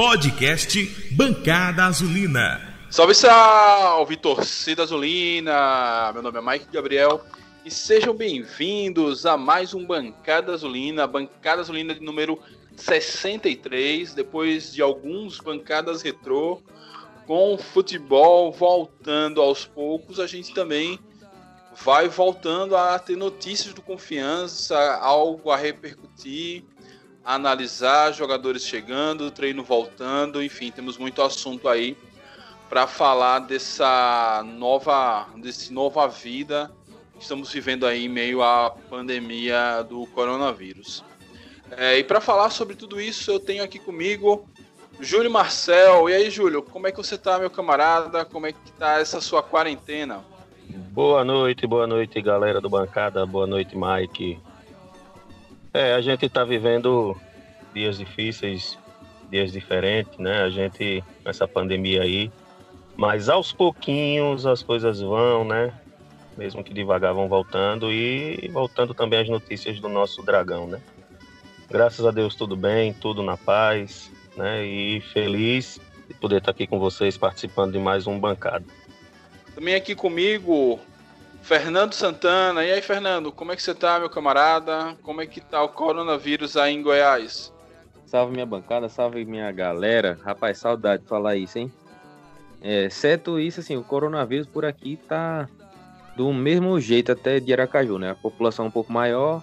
Podcast Bancada Azulina. Salve, salve, torcida azulina! Meu nome é Mike Gabriel e sejam bem-vindos a mais um Bancada Azulina, Bancada Azulina de número 63, depois de alguns bancadas retrô, com o futebol voltando aos poucos, a gente também vai voltando a ter notícias do Confiança, algo a repercutir, a analisar, jogadores chegando, treino voltando, enfim, temos muito assunto aí para falar dessa nova vida que estamos vivendo aí em meio à pandemia do coronavírus. E para falar sobre tudo isso, eu tenho aqui comigo Júlio Marcel. E aí, Júlio, como é que você tá, meu camarada? Como é que tá essa sua quarentena? Boa noite, galera do Bancada. Boa noite, Mike. A gente tá vivendo dias difíceis, dias diferentes, né? A gente, nessa pandemia aí, mas aos pouquinhos as coisas vão, né? Mesmo que devagar vão voltando e voltando também as notícias do nosso Dragão, né? Graças a Deus tudo bem, tudo na paz, né? E feliz de poder estar aqui com vocês participando de mais um Bancada. Também aqui comigo, Fernando Santana. E aí, Fernando, como é que você tá, meu camarada? Como é que tá o coronavírus aí em Goiás? Salve minha bancada, salve minha galera. Rapaz, saudade de falar isso, hein? Certo isso, assim, o coronavírus por aqui tá do mesmo jeito até de Aracaju, né? A população é um pouco maior,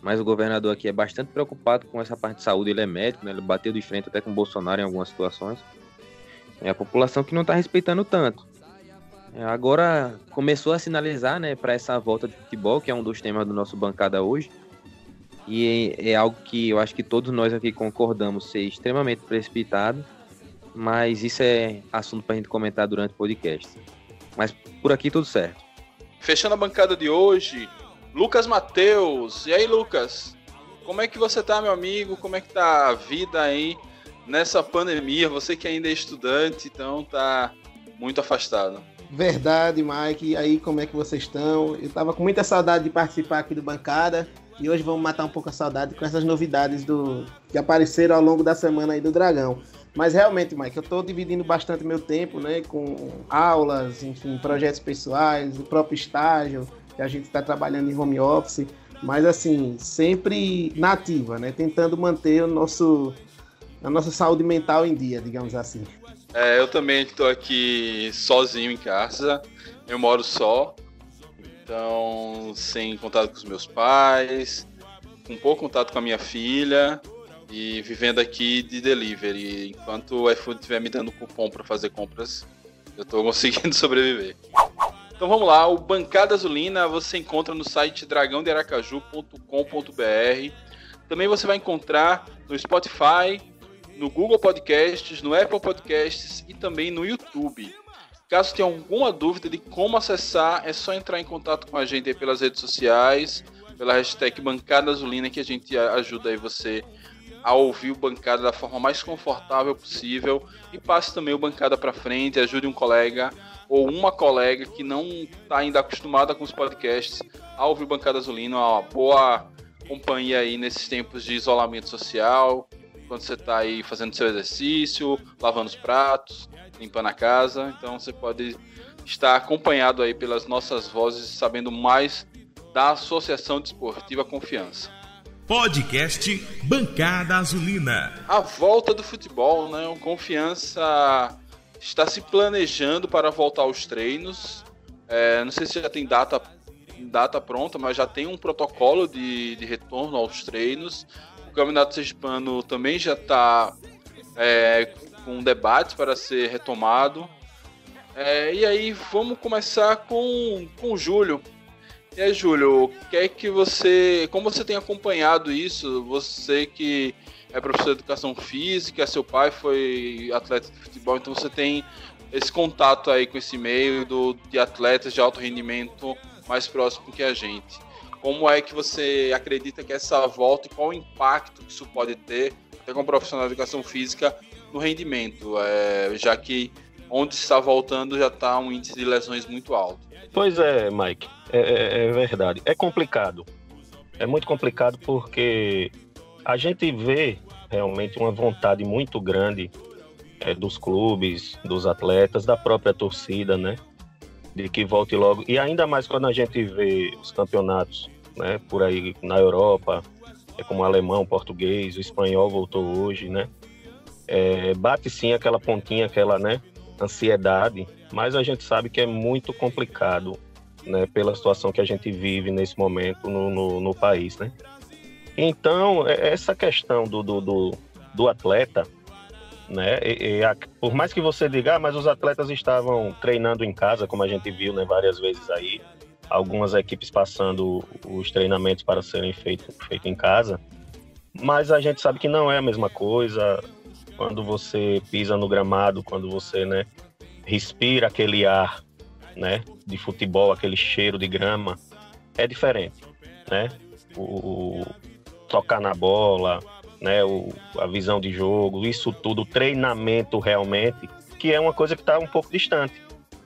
mas o governador aqui é bastante preocupado com essa parte de saúde. Ele é médico, né? Ele bateu de frente até com o Bolsonaro em algumas situações. É a população que não tá respeitando tanto. Agora começou a sinalizar, né, para essa volta de futebol, que é um dos temas do nosso Bancada hoje. E é algo que eu acho que todos nós aqui concordamos ser extremamente precipitado, mas isso é assunto para a gente comentar durante o podcast. Mas por aqui tudo certo. Fechando a bancada de hoje, Lucas Matheus. E aí, Lucas? Como é que você tá, meu amigo? Como é que tá a vida aí nessa pandemia? Você que ainda é estudante, então tá muito afastado. Verdade, Mike. E aí, como é que vocês estão? Eu tava com muita saudade de participar aqui do Bancada e hoje vamos matar um pouco a saudade com essas novidades que apareceram ao longo da semana aí do Dragão. Mas realmente, Mike, eu tô dividindo bastante meu tempo, né, com aulas, enfim, projetos pessoais, o próprio estágio, que a gente está trabalhando em home office, mas assim, sempre na ativa, né, tentando manter a nossa saúde mental em dia, digamos assim. Eu também estou aqui sozinho em casa, eu moro só, então sem contato com os meus pais, com pouco contato com a minha filha e vivendo aqui de delivery. Enquanto o iFood estiver me dando cupom para fazer compras, eu estou conseguindo sobreviver. Então vamos lá, o Bancada Azulina você encontra no site dragãodearacaju.com.br. Também você vai encontrar no Spotify, no Google Podcasts, no Apple Podcasts e também no YouTube. Caso tenha alguma dúvida de como acessar, é só entrar em contato com a gente aí pelas redes sociais, pela hashtag Bancada Azulina, que a gente ajuda aí você a ouvir o Bancada da forma mais confortável possível e passe também o Bancada para frente, ajude um colega ou uma colega que não está ainda acostumada com os podcasts a ouvir o Bancada Azulina, uma boa companhia aí nesses tempos de isolamento social, quando você está aí fazendo seu exercício, lavando os pratos, limpando a casa. Então você pode estar acompanhado aí pelas nossas vozes, sabendo mais da Associação Desportiva Confiança. Podcast Bancada Azulina. A volta do futebol, né? O Confiança está se planejando para voltar aos treinos. Não sei se já tem data pronta, mas já tem um protocolo de retorno aos treinos. O Campeonato Sergipano também já está com debates para ser retomado. E aí vamos começar com o Júlio. E aí, Júlio, como você tem acompanhado isso? Você que é professor de educação física, seu pai foi atleta de futebol, então você tem esse contato aí com esse meio de atletas de alto rendimento mais próximo que a gente. Como é que você acredita que essa volta e qual o impacto que isso pode ter, até como profissional de educação física, no rendimento, já que onde está voltando já está um índice de lesões muito alto? Pois é, Mike, é verdade. É complicado. É muito complicado porque a gente vê realmente uma vontade muito grande dos clubes, dos atletas, da própria torcida, né? De que volte logo. E ainda mais quando a gente vê os campeonatos, né? Por aí na Europa, como o alemão, o português, o espanhol voltou hoje, né? Bate sim aquela pontinha, aquela, né, ansiedade, mas a gente sabe que é muito complicado, né? Pela situação que a gente vive nesse momento no país, né? Então, essa questão do atleta, né? Por mais que você diga, mas os atletas estavam treinando em casa, como a gente viu, né, várias vezes aí, algumas equipes passando os treinamentos para serem feitos em casa, mas a gente sabe que não é a mesma coisa quando você pisa no gramado, quando você, né, respira aquele ar, né, de futebol, aquele cheiro de grama, é diferente, né? Tocar na bola, né, a visão de jogo, isso tudo, o treinamento realmente, que é uma coisa que está um pouco distante,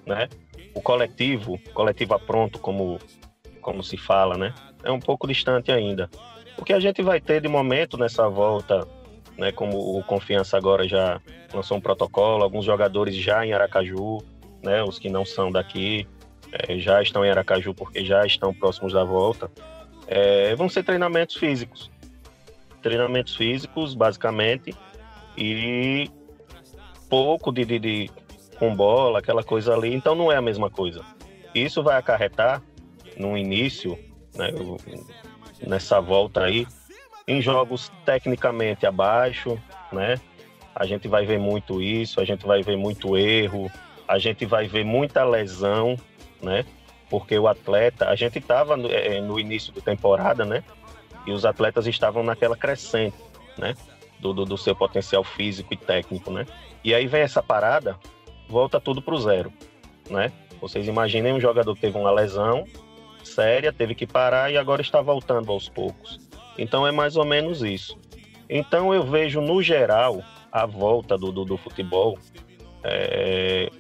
né? O coletivo apronto, como se fala, né? É um pouco distante ainda. O que a gente vai ter de momento nessa volta, né? Como o Confiança agora já lançou um protocolo, alguns jogadores já em Aracaju, né? Os que não são daqui já estão em Aracaju porque já estão próximos da volta. Vão ser treinamentos físicos, basicamente, e pouco de com bola, aquela coisa ali, então não é a mesma coisa. Isso vai acarretar no início, né, nessa volta aí, em jogos tecnicamente abaixo, né? A gente vai ver muito isso, a gente vai ver muito erro, a gente vai ver muita lesão, né? Porque o atleta, a gente estava no início da temporada, né? E os atletas estavam naquela crescente, né? Do seu potencial físico e técnico, né? E aí vem essa parada, volta tudo pro zero, né? Vocês imaginem um jogador que teve uma lesão séria, teve que parar e agora está voltando aos poucos. Então é mais ou menos isso. Então eu vejo, no geral, a volta do futebol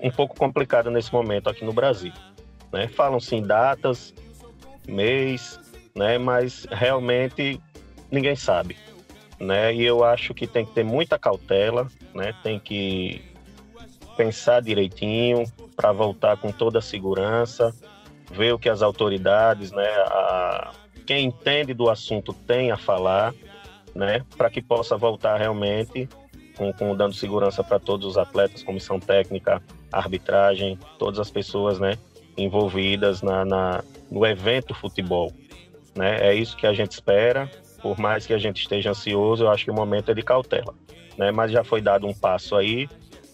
um pouco complicada nesse momento aqui no Brasil, né? Falam-se em datas, mês, né? Mas realmente ninguém sabe, né? E eu acho que tem que ter muita cautela, né? Tem que pensar direitinho para voltar com toda a segurança, ver o que as autoridades, né? Quem entende do assunto tem a falar, né? Para que possa voltar realmente dando segurança para todos os atletas, comissão técnica, arbitragem, todas as pessoas, né, envolvidas no evento futebol, né? É isso que a gente espera. Por mais que a gente esteja ansioso, eu acho que o momento é de cautela, né? Mas já foi dado um passo aí,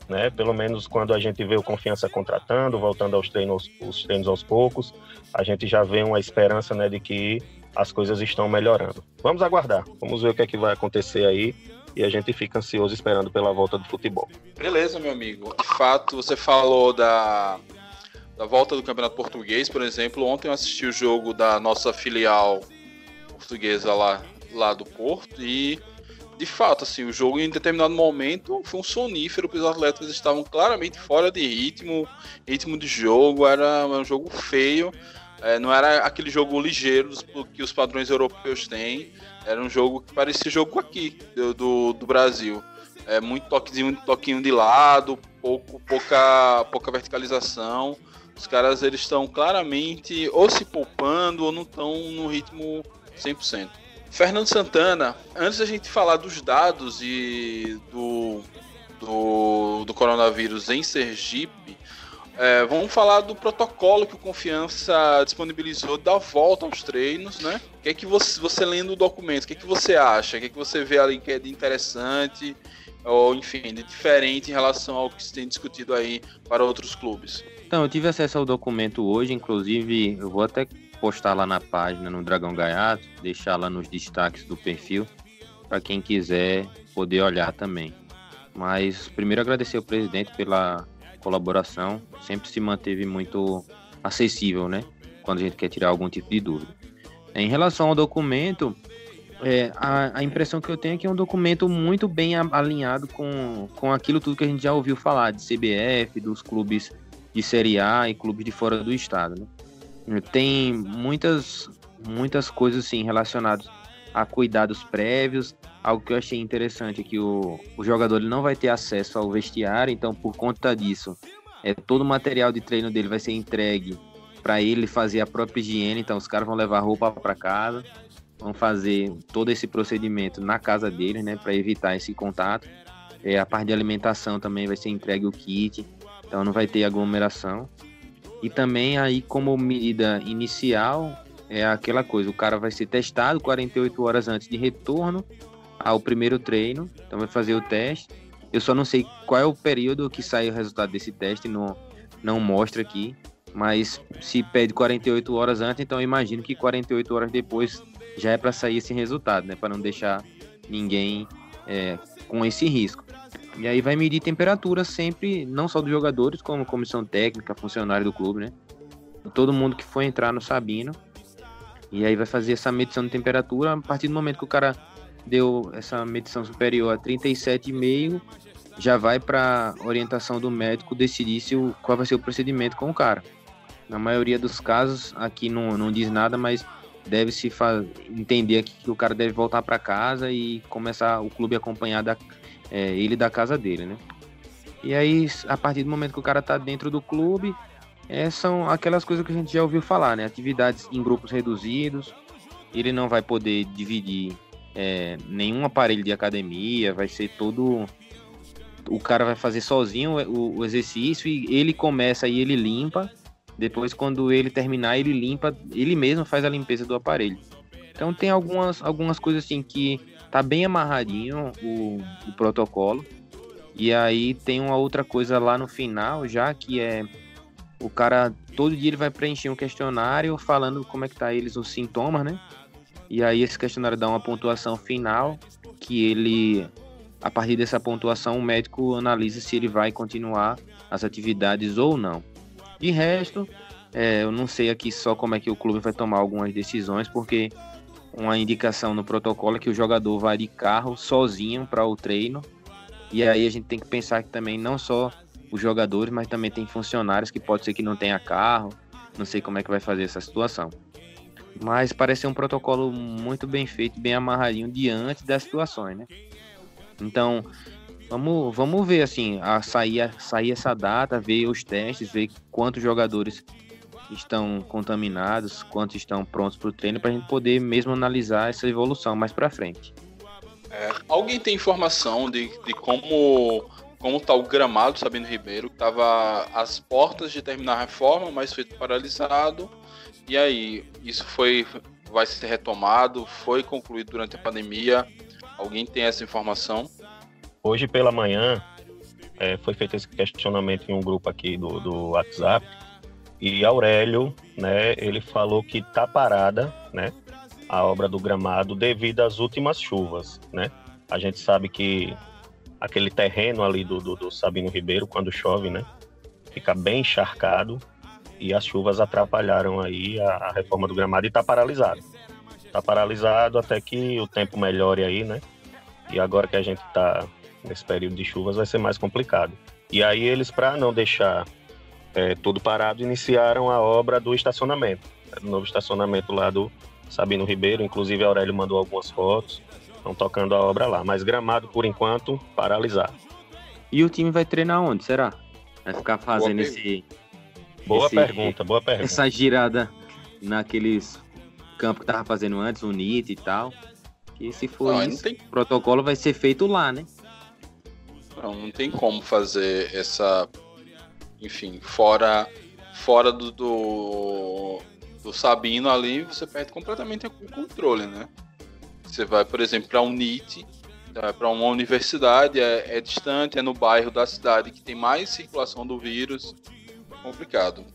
né? Pelo menos quando a gente vê o Confiança contratando, voltando os treinos aos poucos, a gente já vê uma esperança, né, de que as coisas estão melhorando. Vamos aguardar, vamos ver o que é que vai acontecer aí e a gente fica ansioso esperando pela volta do futebol. Beleza, meu amigo. De fato, você falou da volta do Campeonato Português, por exemplo. Ontem eu assisti o jogo da nossa filial portuguesa lá do Porto e, de fato, assim, o jogo em determinado momento foi um sonífero, porque os atletas estavam claramente fora de ritmo de jogo, era um jogo feio. Não era aquele jogo ligeiro que os padrões europeus têm, era um jogo que parecia jogo aqui do Brasil. Muito toquinho de lado, pouca verticalização. Os caras, eles estão claramente ou se poupando ou não estão no ritmo 100%. Fernando Santana, antes da gente falar dos dados e do coronavírus em Sergipe, vamos falar do protocolo que o Confiança disponibilizou da volta aos treinos, né? O que é que você lendo o documento, o que é que você acha? O que é que você vê ali que é de interessante ou, enfim, de diferente em relação ao que se tem discutido aí para outros clubes? Então, eu tive acesso ao documento hoje, inclusive eu vou até postar lá na página, no Dragão Gaiato, deixar lá nos destaques do perfil, para quem quiser poder olhar também. Mas primeiro agradecer ao presidente pela colaboração, sempre se manteve muito acessível, né? Quando a gente quer tirar algum tipo de dúvida. Em relação ao documento, a impressão que eu tenho é que é um documento muito bem alinhado com aquilo tudo que a gente já ouviu falar, de CBF, dos clubes de Série A e clubes de fora do estado, né? Tem muitas coisas assim relacionadas a cuidados prévios, algo que eu achei interessante é que o jogador ele não vai ter acesso ao vestiário, então por conta disso, todo o material de treino dele vai ser entregue para ele fazer a própria higiene, então os caras vão levar roupa para casa, vão fazer todo esse procedimento na casa deles, né, para evitar esse contato. A parte de alimentação também vai ser entregue o kit, então não vai ter aglomeração. E também aí como medida inicial é aquela coisa, o cara vai ser testado 48 horas antes de retorno ao primeiro treino, então vai fazer o teste. Eu só não sei qual é o período que sai o resultado desse teste, não mostra aqui, mas se pede 48 horas antes, então eu imagino que 48 horas depois já é para sair esse resultado, né, para não deixar ninguém com esse risco. E aí vai medir temperatura sempre, não só dos jogadores, como comissão técnica, funcionário do clube, né? Todo mundo que for entrar no Sabino. E aí vai fazer essa medição de temperatura. A partir do momento que o cara deu essa medição superior a 37,5, já vai para orientação do médico decidir qual vai ser o procedimento com o cara. Na maioria dos casos, aqui não diz nada, mas deve-se entender aqui que o cara deve voltar para casa e começar o clube a acompanhar ele da casa dele, né? E aí, a partir do momento que o cara tá dentro do clube, são aquelas coisas que a gente já ouviu falar, né? Atividades em grupos reduzidos, ele não vai poder dividir nenhum aparelho de academia, vai ser todo... O cara vai fazer sozinho o exercício e ele começa e ele limpa, depois quando ele terminar ele limpa, ele mesmo faz a limpeza do aparelho. Então tem algumas coisas assim que tá bem amarradinho o protocolo. E aí tem uma outra coisa lá no final, já que o cara, todo dia ele vai preencher um questionário falando como é que tá os sintomas, né? E aí esse questionário dá uma pontuação final, que ele, a partir dessa pontuação, o médico analisa se ele vai continuar as atividades ou não. De resto, eu não sei aqui só como é que o clube vai tomar algumas decisões, porque uma indicação no protocolo é que o jogador vai de carro sozinho para o treino. E aí a gente tem que pensar que também não só os jogadores, mas também tem funcionários que pode ser que não tenha carro. Não sei como é que vai fazer essa situação. Mas parece ser um protocolo muito bem feito, bem amarradinho diante das situações, né? Então, vamos ver assim, sair essa data, ver os testes, ver quantos jogadores estão contaminados, quantos estão prontos para o treino, para a gente poder mesmo analisar essa evolução mais para frente. Alguém tem informação de como está o gramado do Sabino Ribeiro, que estava às portas de terminar a reforma, mas foi paralisado, e aí, isso vai ser retomado, foi concluído durante a pandemia? Alguém tem essa informação? Hoje pela manhã foi feito esse questionamento em um grupo aqui do WhatsApp, e Aurélio, né, ele falou que está parada, né, a obra do gramado devido às últimas chuvas, né? A gente sabe que aquele terreno ali do Sabino Ribeiro, quando chove, né, fica bem encharcado, e as chuvas atrapalharam aí a reforma do gramado e está paralisado. Está paralisado até que o tempo melhore aí, né? E agora que a gente está nesse período de chuvas vai ser mais complicado. E aí eles, para não deixar tudo parado, iniciaram a obra do estacionamento. O novo estacionamento lá do Sabino Ribeiro, inclusive a Aurélio mandou algumas fotos, estão tocando a obra lá. Mas gramado, por enquanto, paralisado. E o time vai treinar onde, será? Vai ficar fazendo Boa pergunta. Essa girada naqueles campos que tava fazendo antes, o NIT e tal. Que se for isso, o protocolo vai ser feito lá, né? Não tem como fazer essa... Enfim, fora do Sabino ali, você perde completamente o controle, né? Você vai, por exemplo, para um NIT, para uma universidade, é distante, é no bairro da cidade que tem mais circulação do vírus, complicado.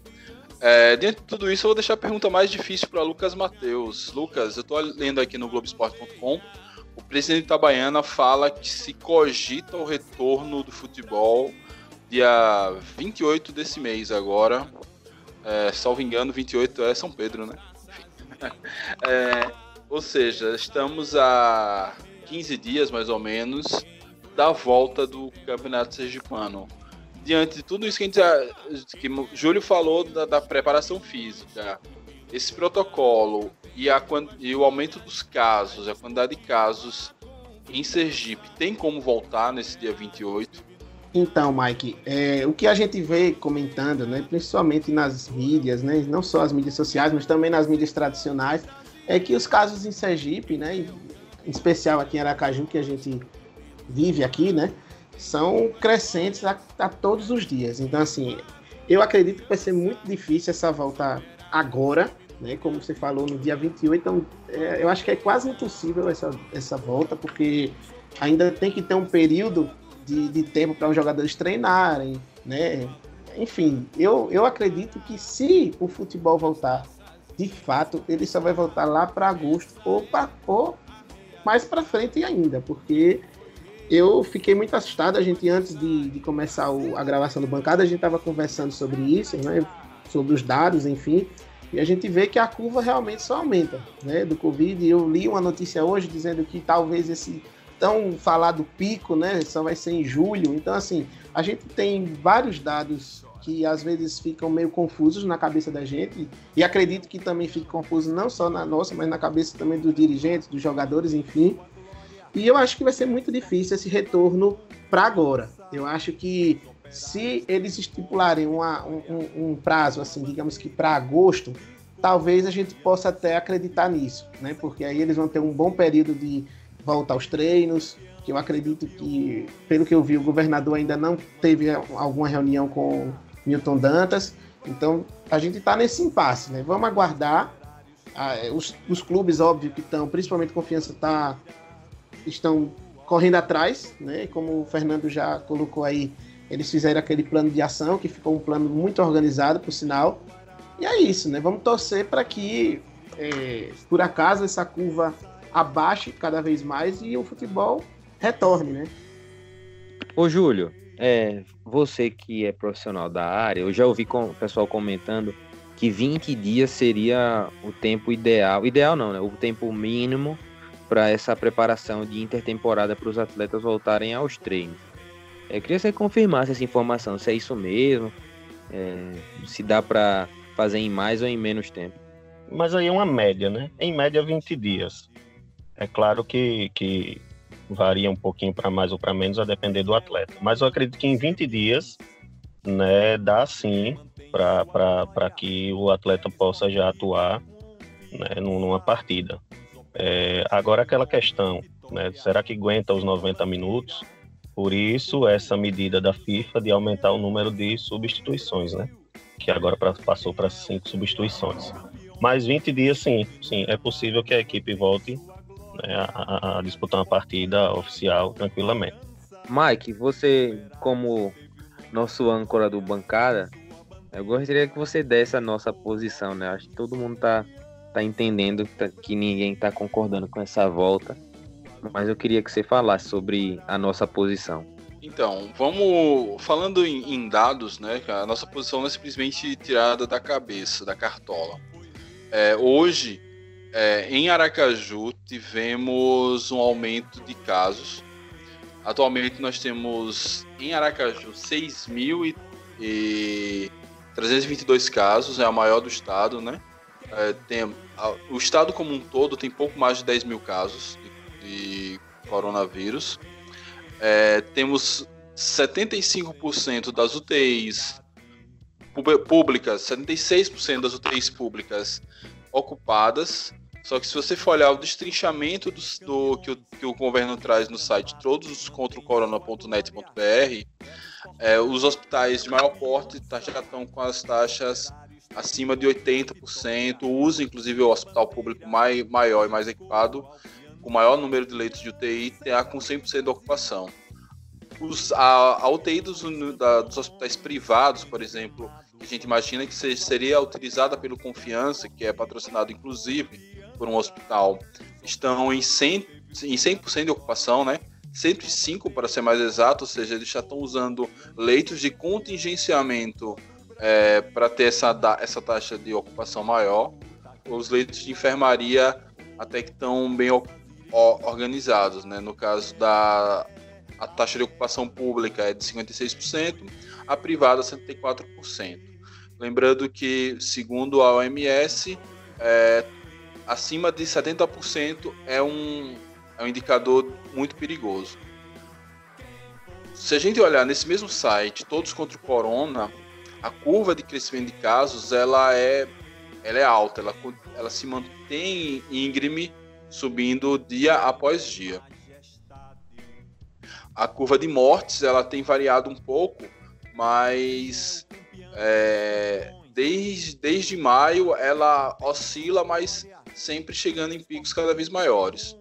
Dentro de tudo isso, eu vou deixar a pergunta mais difícil para Lucas Matheus. Lucas, eu estou lendo aqui no Globoesporte.com, o presidente Itabaiana fala que se cogita o retorno do futebol dia 28 desse mês agora, salvo engano, 28 é São Pedro, né? Enfim. Ou seja, estamos a 15 dias, mais ou menos, da volta do Campeonato Sergipano. Diante de tudo isso que o Júlio falou da preparação física, esse protocolo e o aumento dos casos, a quantidade de casos em Sergipe tem como voltar nesse dia 28? Então, Mike, o que a gente vê comentando, né, principalmente nas mídias, né, não só as mídias sociais, mas também nas mídias tradicionais, é que os casos em Sergipe, né, em especial aqui em Aracaju, que a gente vive aqui, né, são crescentes a todos os dias. Então, assim, eu acredito que vai ser muito difícil essa volta agora, né, como você falou, no dia 28, então, eu acho que é quase impossível essa volta, porque ainda tem que ter um período de tempo para os jogadores treinarem, né? Enfim, eu acredito que se o futebol voltar de fato, ele só vai voltar lá para agosto ou mais para frente ainda, porque eu fiquei muito assustado. A gente, antes de começar a gravação do Bancada, a gente estava conversando sobre isso, né? Sobre os dados, enfim, e a gente vê que a curva realmente só aumenta, né? Do Covid. Eu li uma notícia hoje dizendo que talvez esse tão falado pico, né, só vai ser em julho. Então, assim, a gente tem vários dados que às vezes ficam meio confusos na cabeça da gente, e acredito que também fique confuso não só na nossa, mas na cabeça também dos dirigentes, dos jogadores, enfim. E eu acho que vai ser muito difícil esse retorno para agora. Eu acho que se eles estipularem um prazo, assim, digamos que para agosto, talvez a gente possa até acreditar nisso, né, porque aí eles vão ter um bom período de volta aos treinos, que eu acredito que, pelo que eu vi, o governador ainda não teve alguma reunião com Milton Dantas, então a gente está nesse impasse, né? Vamos aguardar. Os clubes, óbvio, que estão, principalmente Confiança, estão correndo atrás, né? Como o Fernando já colocou aí, eles fizeram aquele plano de ação, que ficou um plano muito organizado, por sinal, e é isso, né? Vamos torcer para que, por acaso, essa curva abaixe cada vez mais e o futebol retorne, né? Ô Júlio, você que é profissional da área, eu já ouvi o pessoal comentando que 20 dias seria o tempo ideal não, né? O tempo mínimo para essa preparação de intertemporada para os atletas voltarem aos treinos. Eu queria que você confirmasse essa informação, se é isso mesmo, se dá para fazer em mais ou em menos tempo. Mas aí é uma média, né? Em média 20 dias. É claro que varia um pouquinho para mais ou para menos, a depender do atleta. Mas eu acredito que em 20 dias, né, dá sim para que o atleta possa já atuar, né, numa partida. Agora aquela questão, né, será que aguenta os 90 minutos? Por isso essa medida da FIFA de aumentar o número de substituições, né, que agora passou para 5 substituições. Mas 20 dias sim, é possível que a equipe volte a disputar uma partida oficial tranquilamente. Mike, você, como nosso âncora do Bancada, eu gostaria que você desse a nossa posição, né? Acho que todo mundo tá entendendo que ninguém tá concordando com essa volta, mas eu queria que você falasse sobre a nossa posição. Então, falando em dados, né? A nossa posição não é simplesmente tirada da cabeça, da cartola. Hoje, em Aracaju, tivemos um aumento de casos. Atualmente nós temos em Aracaju 6.322 casos, é a maior do estado, né? O estado como um todo tem pouco mais de 10 mil casos de coronavírus. Temos 75% das UTIs públicas, 76% das UTIs públicas ocupadas. Só que se você for olhar o destrinchamento que o governo traz no site todoscontrocorona.net.br, os hospitais de maior porte já estão com as taxas acima de 80%, usa inclusive o hospital público maior e mais equipado, com maior número de leitos de UTI, com 100% de ocupação. A UTI dos hospitais privados, por exemplo, que a gente imagina que seria utilizada pelo Confiança, que é patrocinado inclusive por um hospital, estão em 100% de ocupação, né? 105 para ser mais exato, ou seja, eles já estão usando leitos de contingenciamento para ter essa taxa de ocupação maior. Os leitos de enfermaria até que estão bem organizados, né? No caso a taxa de ocupação pública é de 56%, a privada 74%. Lembrando que, segundo a OMS, acima de 70% é um é um indicador muito perigoso. Se a gente olhar nesse mesmo site, Todos contra o Corona, a curva de crescimento de casos ela é alta, ela se mantém íngreme, subindo dia após dia. A curva de mortes ela tem variado um pouco, mas desde maio ela oscila, mas sempre chegando em picos cada vez maiores.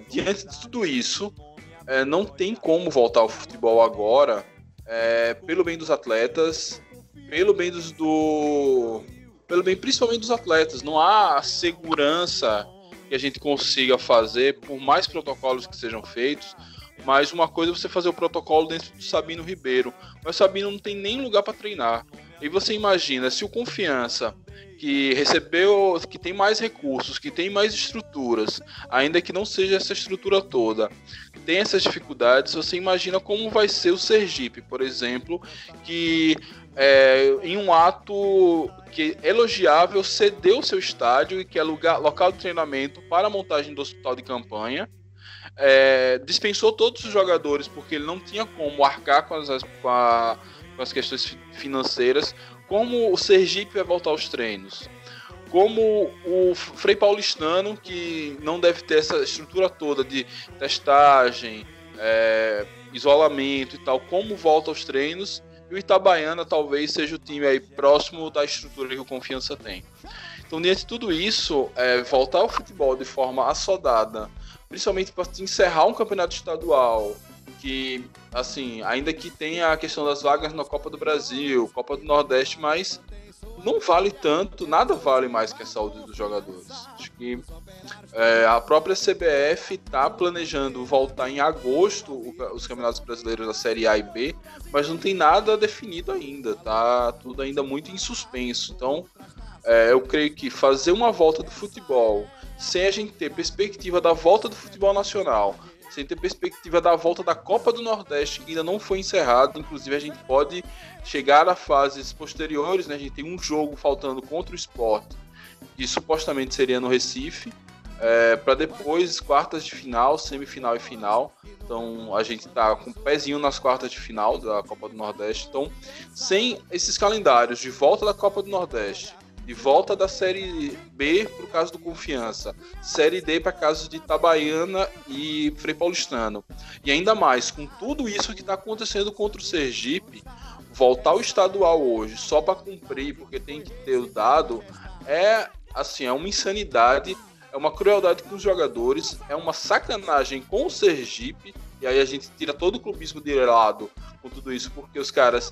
Diante de tudo isso, não tem como voltar ao futebol agora, pelo bem dos atletas, pelo bem principalmente dos atletas. Não há segurança que a gente consiga fazer, por mais protocolos que sejam feitos. Mas uma coisa é você fazer o protocolo dentro do Sabino Ribeiro, mas o Sabino não tem nem lugar para treinar. E você imagina, se o Confiança, que tem mais recursos, que tem mais estruturas, ainda que não seja essa estrutura toda, tem essas dificuldades, você imagina como vai ser o Sergipe, por exemplo, que em um ato que é elogiável, cedeu seu estádio e que é local de treinamento para a montagem do hospital de campanha, dispensou todos os jogadores porque ele não tinha como arcar com as questões financeiras. Como o Sergipe vai voltar aos treinos? Como o Frei Paulistano, que não deve ter essa estrutura toda de testagem, isolamento e tal, como volta aos treinos? E o Itabaiana talvez seja o time aí próximo da estrutura que o Confiança tem. Então, diante de tudo isso, voltar ao futebol de forma assodada, principalmente para encerrar um campeonato estadual, que, assim, ainda que tenha a questão das vagas na Copa do Brasil, Copa do Nordeste, mas não vale tanto, nada vale mais que a saúde dos jogadores. Acho que a própria CBF está planejando voltar em agosto os campeonatos brasileiros da Série A e B, mas não tem nada definido ainda, tá tudo ainda muito em suspenso. Então, eu creio que fazer uma volta do futebol sem a gente ter perspectiva da volta do futebol nacional, sem ter perspectiva da volta da Copa do Nordeste, que ainda não foi encerrada. Inclusive, a gente pode chegar a fases posteriores, né? A gente tem um jogo faltando contra o Sport, que supostamente seria no Recife, para depois quartas de final, semifinal e final. Então, a gente está com o pezinho nas quartas de final da Copa do Nordeste. Então, sem esses calendários de volta da Copa do Nordeste, de volta da Série B para o caso do Confiança, Série D para casos de Itabaiana e Frei Paulistano, e ainda mais com tudo isso que está acontecendo contra o Sergipe, voltar ao estadual hoje só para cumprir, porque tem que ter o dado, é uma insanidade, é uma crueldade com os jogadores, é uma sacanagem com o Sergipe. E aí a gente tira todo o clubismo de lado com tudo isso, porque os caras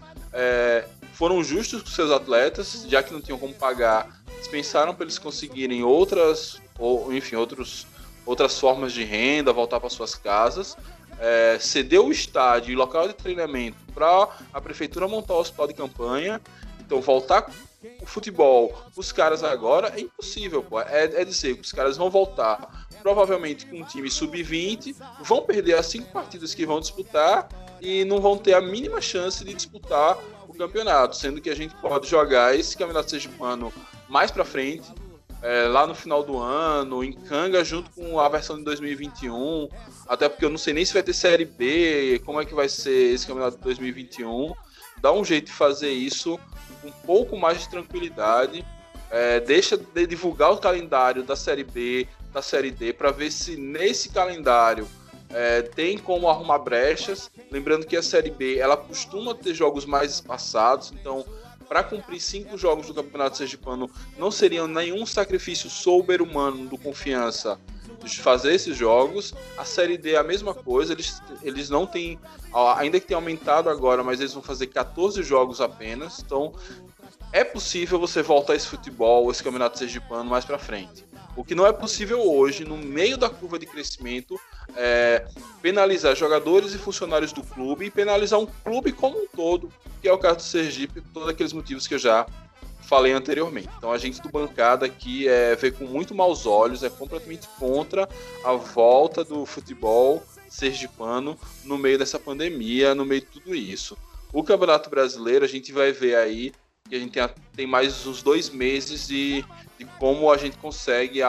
foram justos com seus atletas, já que não tinham como pagar, dispensaram para eles conseguirem outras formas de renda, voltar para suas casas, cedeu o estádio e local de treinamento para a prefeitura montar o hospital de campanha. Então, voltar o futebol, os caras agora, é impossível, pô. Dizer que os caras vão voltar provavelmente com um time sub-20, vão perder as 5 partidas que vão disputar e não vão ter a mínima chance de disputar o campeonato, sendo que a gente pode jogar esse campeonato sergipano mais pra frente, lá no final do ano, em Canga, junto com a versão de 2021, até porque eu não sei nem se vai ter Série B, como é que vai ser esse campeonato de 2021. Dá um jeito de fazer isso com um pouco mais de tranquilidade, deixa de divulgar o calendário da Série B, da Série D, para ver se nesse calendário tem como arrumar brechas. Lembrando que a Série B ela costuma ter jogos mais espaçados, então para cumprir 5 jogos do Campeonato Sergipano não seria nenhum sacrifício sobre-humano do Confiança de fazer esses jogos. A Série D é a mesma coisa, eles não têm, ainda que tenha aumentado agora, mas eles vão fazer 14 jogos apenas. Então é possível você voltar a esse futebol, esse Campeonato Sergipano mais para frente. O que não é possível hoje, no meio da curva de crescimento, é penalizar jogadores e funcionários do clube e penalizar um clube como um todo, que é o caso do Sergipe, por todos aqueles motivos que eu já falei anteriormente. Então a gente do Bancada aqui vê com muito maus olhos, é completamente contra a volta do futebol sergipano no meio dessa pandemia, no meio de tudo isso. O Campeonato Brasileiro a gente vai ver aí que a gente tem mais uns 2 meses de como a gente consegue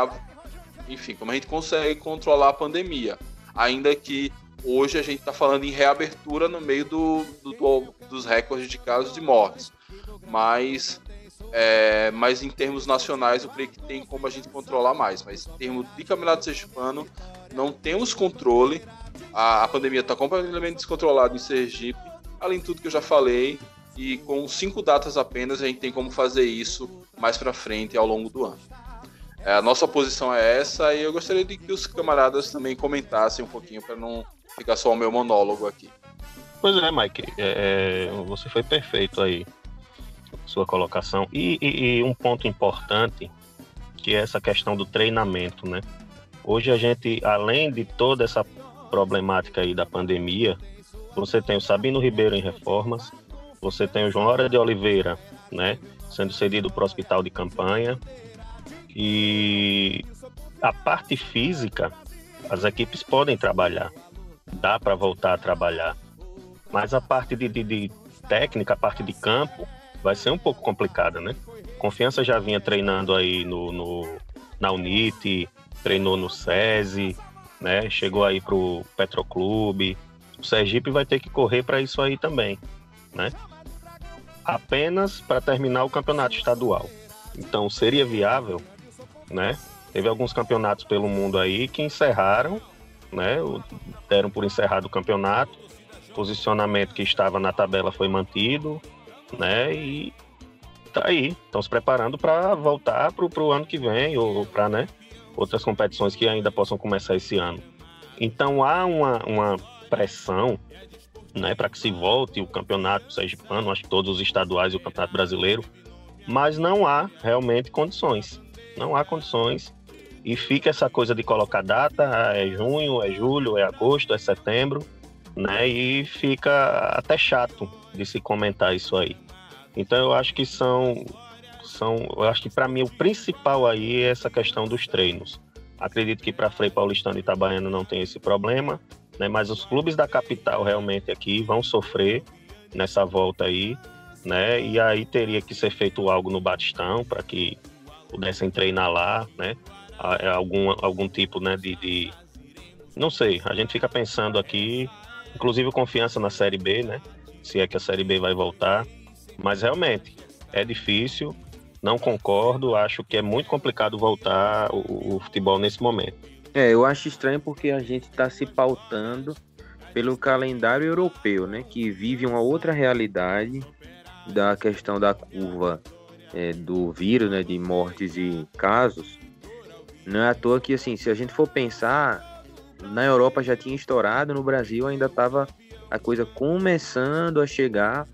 enfim, como a gente consegue controlar a pandemia. Ainda que hoje a gente está falando em reabertura no meio dos recordes de casos de mortes. Mas em termos nacionais eu creio que tem como a gente controlar mais. Mas em termos de Campeonato Sergipano, não temos controle. A pandemia está completamente descontrolada em Sergipe, além de tudo que eu já falei. E com 5 datas apenas a gente tem como fazer isso mais para frente ao longo do ano. A nossa posição é essa e eu gostaria de que os camaradas também comentassem um pouquinho para não ficar só o meu monólogo aqui. Pois é, Mike, você foi perfeito aí, sua colocação. E um ponto importante, que é essa questão do treinamento, né? Hoje a gente, além de toda essa problemática aí da pandemia, você tem o Sabino Ribeiro em reformas, você tem o João Hora de Oliveira, né, sendo cedido para o hospital de campanha. E a parte física, as equipes podem trabalhar, dá para voltar a trabalhar, mas a parte de técnica, a parte de campo, vai ser um pouco complicada, né? Confiança já vinha treinando aí na Unite, treinou no SESI, né? Chegou aí pro Petroclube. O Sergipe vai ter que correr para isso aí também, né? Apenas para terminar o campeonato estadual. Então, seria viável, né? Teve alguns campeonatos pelo mundo aí que encerraram, né? Deram por encerrado o campeonato. O posicionamento que estava na tabela foi mantido, né? E tá aí, estão se preparando para voltar para o ano que vem ou para, né, outras competições que ainda possam começar esse ano. Então há uma pressão, né, para que se volte o campeonato sergipano, acho que todos os estaduais e o campeonato brasileiro, mas não há realmente condições. Não há condições e fica essa coisa de colocar data, é junho, é julho, é agosto, é setembro, né, e fica até chato de se comentar isso aí. Então eu acho que eu acho que para mim o principal aí é essa questão dos treinos. Acredito que para Frei Paulistano e Itabaiana não tem esse problema, né, mas os clubes da capital realmente aqui vão sofrer nessa volta aí, né, e aí teria que ser feito algo no Batistão para que pudessem treinar lá, né, algum tipo, né, de não sei, a gente fica pensando aqui, inclusive Confiança na Série B, né, se é que a Série B vai voltar, mas realmente é difícil, não concordo, acho que é muito complicado voltar o futebol nesse momento. Eu acho estranho porque a gente está se pautando pelo calendário europeu, né, que vive uma outra realidade da questão da curva do vírus, né, de mortes e casos. Não é à toa que, assim, se a gente for pensar, na Europa já tinha estourado, no Brasil ainda estava a coisa começando a chegar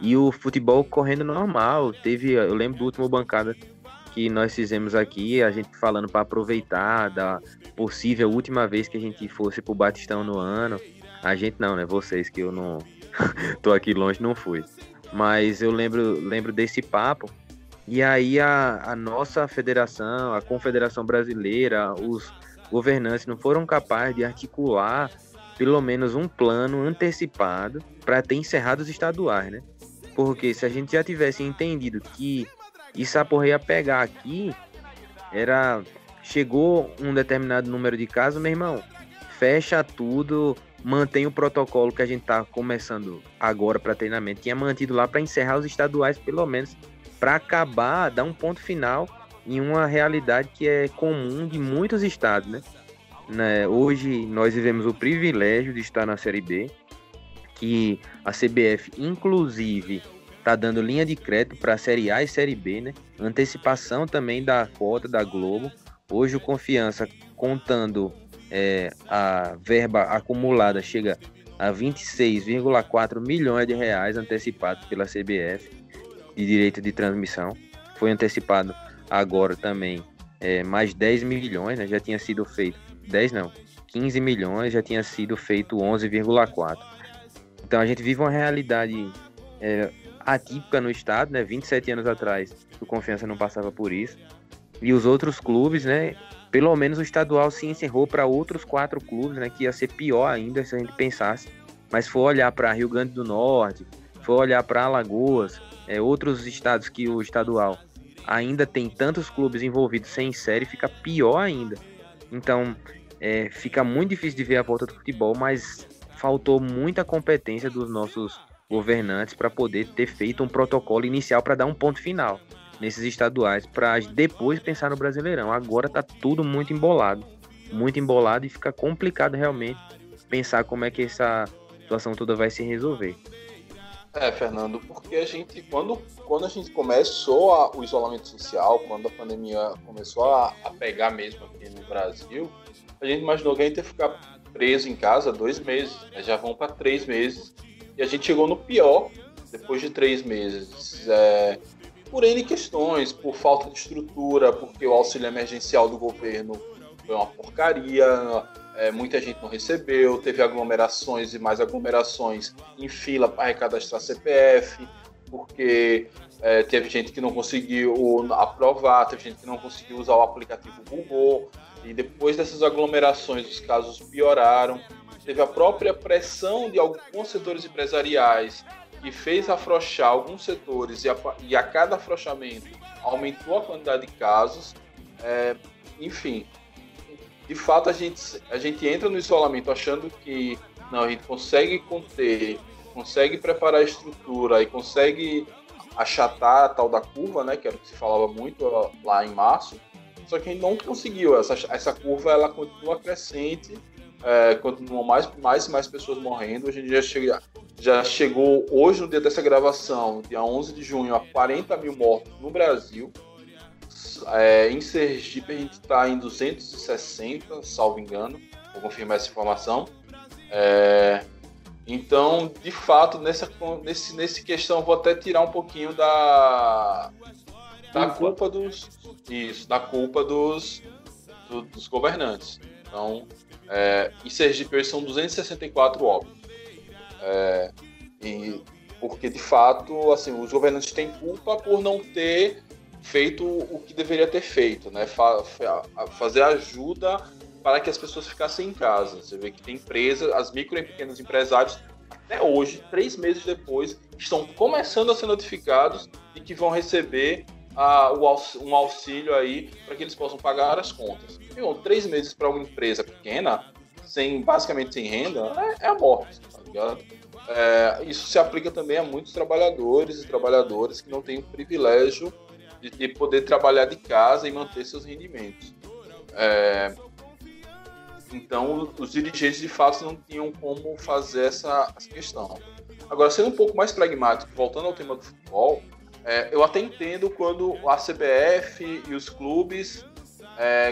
e o futebol correndo normal. Eu lembro do último bancada que nós fizemos aqui, a gente falando para aproveitar da possível última vez que a gente fosse pro Batistão no ano. A gente não, né? Vocês, que eu não tô aqui longe, não fui. Mas eu lembro desse papo. E aí a nossa federação, a Confederação Brasileira, os governantes não foram capazes de articular pelo menos um plano antecipado para ter encerrado os estaduais, né? Porque se a gente já tivesse entendido que isso a porra ia pegar aqui, chegou um determinado número de casos, meu irmão, fecha tudo, mantém o protocolo que a gente tá começando agora para treinamento, tinha mantido lá para encerrar os estaduais pelo menos, para acabar, dar um ponto final em uma realidade que é comum de muitos estados, né? Hoje nós vivemos o privilégio de estar na Série B, que a CBF, inclusive, está dando linha de crédito para a Série A e Série B, né? Antecipação também da cota da Globo. Hoje o Confiança, contando a verba acumulada, chega a 26,4 milhões de reais antecipados pela CBF de direito de transmissão. Foi antecipado agora também mais 10 milhões, né? Já tinha sido feito 15 milhões, já tinha sido feito 11,4. Então a gente vive uma realidade atípica no estado, né? 27 anos atrás o Confiança não passava por isso. E os outros clubes, né? Pelo menos o estadual se encerrou para outros 4 clubes, né? Que ia ser pior ainda se a gente pensasse. Mas se for olhar para Rio Grande do Norte, se for olhar para Alagoas, outros estados que o estadual ainda tem tantos clubes envolvidos sem série, fica pior ainda. Então, fica muito difícil de ver a volta do futebol, mas faltou muita competência dos nossos governantes para poder ter feito um protocolo inicial para dar um ponto final nesses estaduais, para depois pensar no Brasileirão. Agora tá tudo muito embolado e fica complicado realmente pensar como é que essa situação toda vai se resolver. Fernando, porque a gente, quando a gente começou o isolamento social, quando a pandemia começou a pegar mesmo aqui no Brasil, a gente imaginou que a gente ia ficar preso em casa 2 meses, já vão para 3 meses, e a gente chegou no pior depois de 3 meses, por N questões, por falta de estrutura, porque o auxílio emergencial do governo foi uma porcaria, muita gente não recebeu, teve aglomerações e mais aglomerações em fila para recadastrar CPF, porque teve gente que não conseguiu aprovar, teve gente que não conseguiu usar o aplicativo Google, e depois dessas aglomerações os casos pioraram. Teve a própria pressão de alguns setores empresariais que fez afrouxar alguns setores, e a cada afrouxamento aumentou a quantidade de casos. Enfim, de fato a gente entra no isolamento achando que a gente consegue conter, consegue preparar a estrutura e consegue achatar a tal da curva, né, que era o que se falava muito lá em março, só que a gente não conseguiu. Essa curva ela continua crescente, continuam mais pessoas morrendo. A gente já chegou hoje, no dia dessa gravação, dia 11 de junho, a 40 mil mortos no Brasil. Em Sergipe a gente está em 260, salvo engano, vou confirmar essa informação. Então, de fato, nesse questão, eu vou até tirar um pouquinho da culpa dos governantes. Então, em Sergipe hoje são 264 óbitos. Porque, de fato, assim, os governantes têm culpa por não ter feito o que deveria ter feito, né? Fazer ajuda para que as pessoas ficassem em casa. Você vê que tem empresas, as micro e pequenos empresários, até hoje, 3 meses depois, estão começando a ser notificados de que vão receber um auxílio aí para que eles possam pagar as contas. 3 meses para uma empresa pequena, basicamente sem renda, é a morte, tá ligado? Isso se aplica também a muitos trabalhadores e trabalhadoras que não têm o privilégio de poder trabalhar de casa e manter seus rendimentos. Então, os dirigentes, de fato, não tinham como fazer essa questão. Agora, sendo um pouco mais pragmático, voltando ao tema do futebol, eu até entendo quando a CBF e os clubes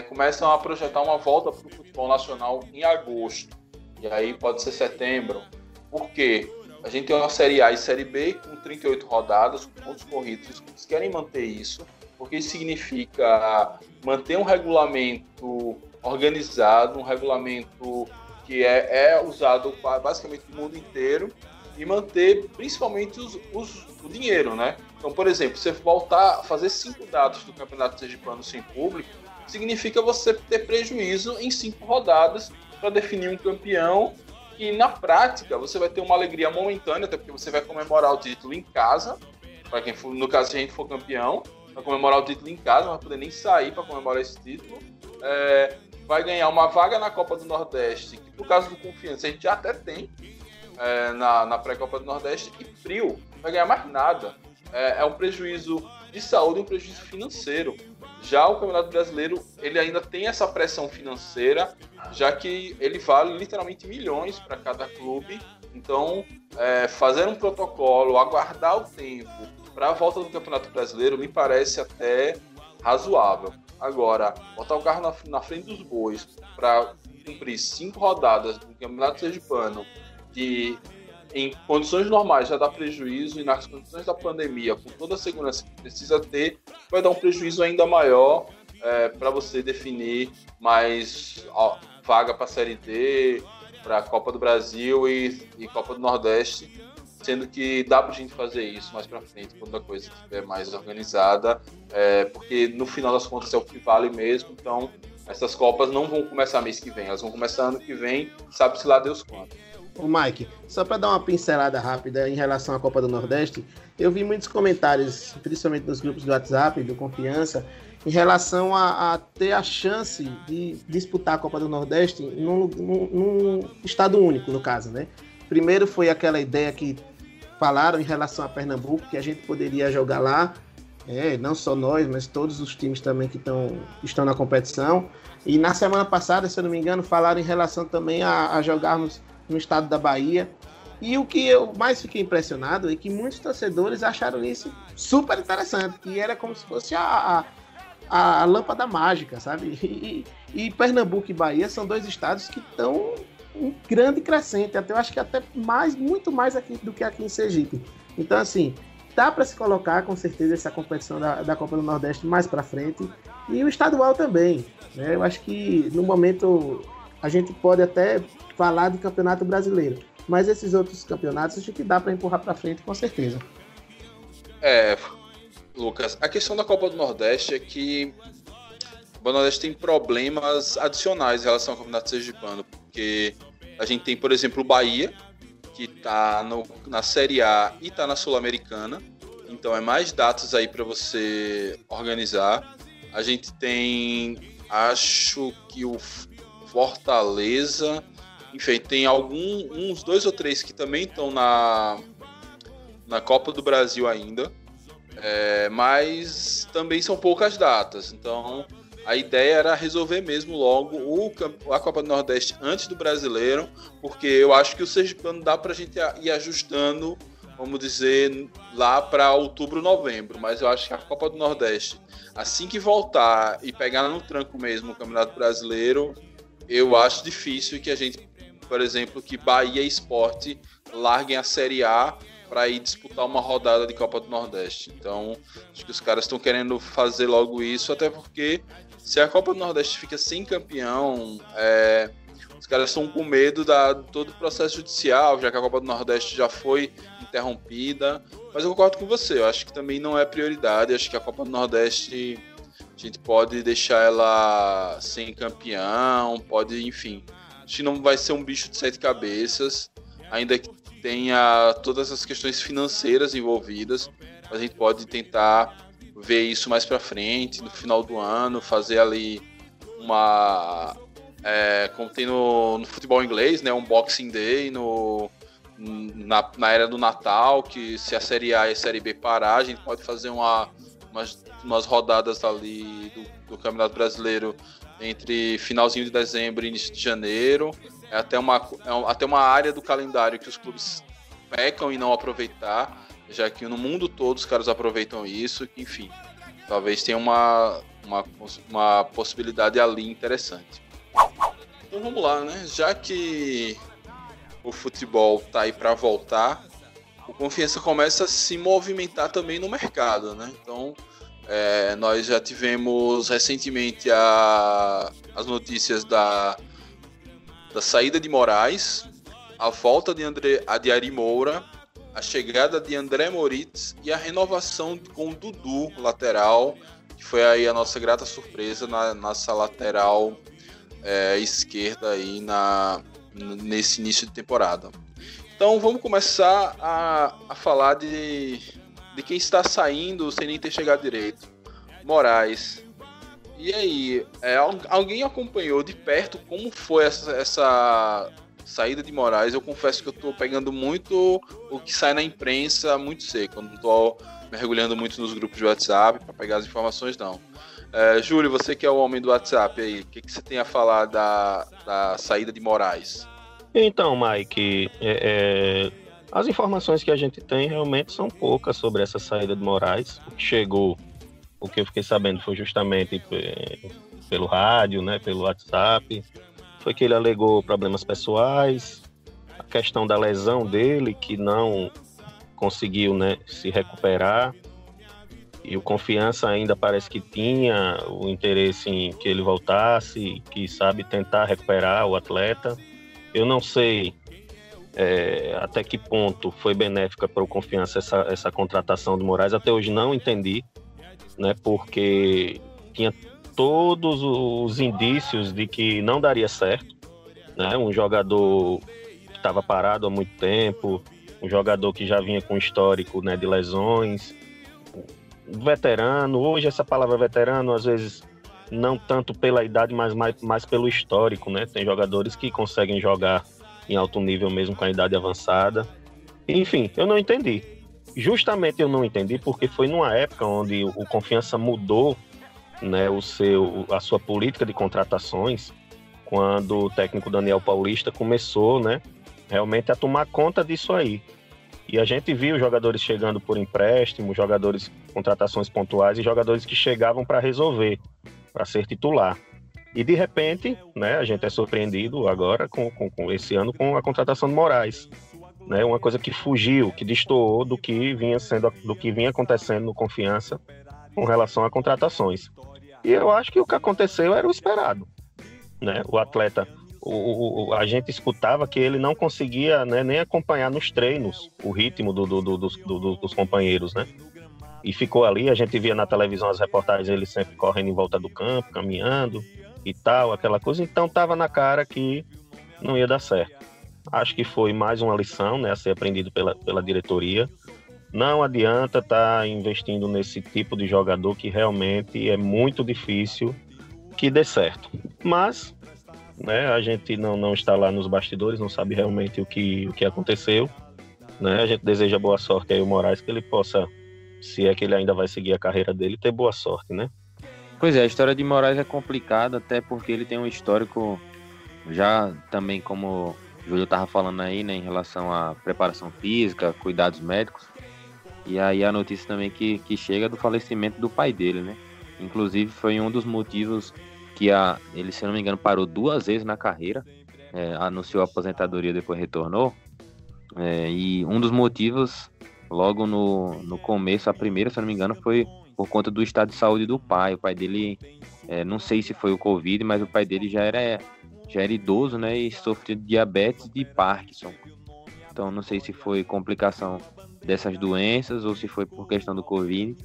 começam a projetar uma volta para o futebol nacional em agosto. E aí pode ser setembro. Por quê? A gente tem uma Série A e Série B com 38 rodadas, com pontos corridos. Os clubes querem manter isso, porque isso significa manter um regulamento organizado, um regulamento que é usado basicamente no mundo inteiro, e manter principalmente o dinheiro, né? Então, por exemplo, você voltar a fazer 5 datas do Campeonato Sergipano sem público, significa você ter prejuízo em 5 rodadas para definir um campeão. E na prática você vai ter uma alegria momentânea, até porque você vai comemorar o título em casa, para quem for, no caso, se a gente for campeão, vai comemorar o título em casa, não vai poder nem sair para comemorar esse título. Vai ganhar uma vaga na Copa do Nordeste, que por causa do Confiança a gente já até tem na pré-Copa do Nordeste, e frio, não vai ganhar mais nada. É um prejuízo de saúde e um prejuízo financeiro. Já o Campeonato Brasileiro, ele ainda tem essa pressão financeira, já que ele vale literalmente milhões para cada clube. Então, fazer um protocolo, aguardar o tempo para a volta do Campeonato Brasileiro me parece até razoável. Agora, botar o carro na frente dos bois para cumprir 5 rodadas do Campeonato Sergipano, que em condições normais já dá prejuízo, e nas condições da pandemia, com toda a segurança que precisa ter, vai dar um prejuízo ainda maior para você definir mais vaga para a Série D, para a Copa do Brasil e Copa do Nordeste, sendo que dá para a gente fazer isso mais para frente, quando a coisa estiver mais organizada, porque no final das contas é o que vale mesmo. Então essas Copas não vão começar mês que vem, elas vão começar ano que vem, sabe-se lá Deus quando. Ô Mike, só para dar uma pincelada rápida em relação à Copa do Nordeste, eu vi muitos comentários, principalmente nos grupos do WhatsApp, do Confiança, em relação a ter a chance de disputar a Copa do Nordeste num estado único, no caso, né? Primeiro foi aquela ideia que falaram em relação a Pernambuco, que a gente poderia jogar lá, não só nós, mas todos os times também que estão na competição. E na semana passada, se eu não me engano, falaram em relação também a jogarmos no estado da Bahia. E o que eu mais fiquei impressionado é que muitos torcedores acharam isso super interessante, que era como se fosse a lâmpada mágica, sabe? E Pernambuco e Bahia são dois estados que estão em grande crescente, eu acho que até muito mais aqui do que aqui em Sergipe. Então, assim, dá para se colocar com certeza essa competição da Copa do Nordeste mais para frente, e o estadual também, né? Eu acho que no momento a gente pode até falar de Campeonato Brasileiro, mas esses outros campeonatos acho que dá para empurrar para frente com certeza. Lucas, a questão da Copa do Nordeste é que a Copa do Nordeste tem problemas adicionais em relação ao Campeonato Sergipano, porque a gente tem, por exemplo, o Bahia, que está na Série A e está na Sul-Americana, então é mais datas aí para você organizar. A gente tem, acho que o Fortaleza, enfim, tem uns 2 ou 3 que também estão na Copa do Brasil ainda, mas também são poucas datas, então a ideia era resolver mesmo logo a Copa do Nordeste antes do Brasileiro, porque eu acho que o Sergipano dá pra gente ir ajustando, vamos dizer, lá para outubro, novembro, mas eu acho que a Copa do Nordeste, assim que voltar e pegar no tranco mesmo o Campeonato Brasileiro, eu acho difícil que a gente, por exemplo, que Bahia e Sport larguem a Série A para ir disputar uma rodada de Copa do Nordeste. Então, acho que os caras estão querendo fazer logo isso, até porque se a Copa do Nordeste fica sem campeão, os caras estão com medo de todo o processo judicial, já que a Copa do Nordeste já foi interrompida. Mas eu concordo com você, eu acho que também não é prioridade, acho que a Copa do Nordeste a gente pode deixar ela sem campeão, pode, enfim, acho que não vai ser um bicho de 7 cabeças, ainda que tenha todas as questões financeiras envolvidas, mas a gente pode tentar ver isso mais para frente, no final do ano, fazer ali como tem no futebol inglês, né, um Boxing Day na era do Natal, que se a Série A e a Série B parar, a gente pode fazer umas rodadas ali do Campeonato Brasileiro entre finalzinho de dezembro e início de janeiro. É até uma área do calendário que os clubes pecam em não aproveitar, já que no mundo todo os caras aproveitam isso, enfim, talvez tenha uma possibilidade ali interessante. Então vamos lá, né? Já que o futebol tá aí para voltar, o Confiança começa a se movimentar também no mercado, né? Então, nós já tivemos recentemente as notícias da saída de Moraes, a volta de Ari Moura, a chegada de André Moritz e a renovação com o Dudu, lateral, que foi aí a nossa grata surpresa na nossa lateral esquerda aí nesse início de temporada. Então vamos começar a falar de quem está saindo sem nem ter chegado direito. Moraes. E aí, alguém acompanhou de perto como foi essa saída de Moraes? Eu confesso que eu estou pegando muito o que sai na imprensa muito seco. Eu não estou mergulhando muito nos grupos de WhatsApp para pegar as informações, não. Júlio, você que é o homem do WhatsApp aí, o que você tem a falar da saída de Moraes? Então, Mike, as informações que a gente tem realmente são poucas sobre essa saída de Moraes. O que eu fiquei sabendo foi justamente pelo rádio, né, pelo WhatsApp, foi que ele alegou problemas pessoais, a questão da lesão dele, que não conseguiu, né, se recuperar, e o Confiança ainda parece que tinha o interesse em que ele voltasse, que sabe tentar recuperar o atleta. Eu não sei até que ponto foi benéfica para o Confiança essa contratação do Moraes, até hoje não entendi, né, porque tinha todos os indícios de que não daria certo, né, um jogador que estava parado há muito tempo, um jogador que já vinha com histórico, né, de lesões, veterano. Hoje essa palavra veterano, às vezes, não tanto pela idade, mas mais pelo histórico, né? Tem jogadores que conseguem jogar em alto nível mesmo com a idade avançada. Enfim, eu não entendi. Justamente eu não entendi porque foi numa época onde o Confiança mudou, né, a sua política de contratações, quando o técnico Daniel Paulista começou, né, realmente a tomar conta disso aí. E a gente viu jogadores chegando por empréstimo, contratações pontuais e jogadores que chegavam para resolver, para ser titular. E de repente, né, a gente é surpreendido agora com esse ano com a contratação de Moraes, né, uma coisa que fugiu, que destoou do que vinha acontecendo no Confiança com relação a contratações. E eu acho que o que aconteceu era o esperado, né? O atleta, a gente escutava que ele não conseguia, né, nem acompanhar nos treinos o ritmo dos companheiros, né? E ficou ali, a gente via na televisão as reportagens, ele sempre correndo em volta do campo, caminhando e tal, aquela coisa. Então estava na cara que não ia dar certo. Acho que foi mais uma lição, né, a ser aprendido pela diretoria. Não adianta estar investindo nesse tipo de jogador que realmente é muito difícil que dê certo. Mas, né, a gente não está lá nos bastidores, não sabe realmente o que aconteceu, né? A gente deseja boa sorte aí ao Moraes, que ele possa, se é que ele ainda vai seguir a carreira dele, ter boa sorte, né? Pois é, a história de Moraes é complicada, até porque ele tem um histórico já também, como o Júlio estava falando aí, né, em relação à preparação física, cuidados médicos. E aí a notícia também que chega do falecimento do pai dele, né? Inclusive foi um dos motivos que ele, se não me engano, parou 2 vezes na carreira, anunciou a aposentadoria, depois retornou. E um dos motivos, logo no começo, a primeira, se eu não me engano, foi por conta do estado de saúde do pai. O pai dele, não sei se foi o Covid, mas o pai dele já era idoso, né? E sofria de diabetes e de Parkinson. Então não sei se foi complicação dessas doenças ou se foi por questão do Covid,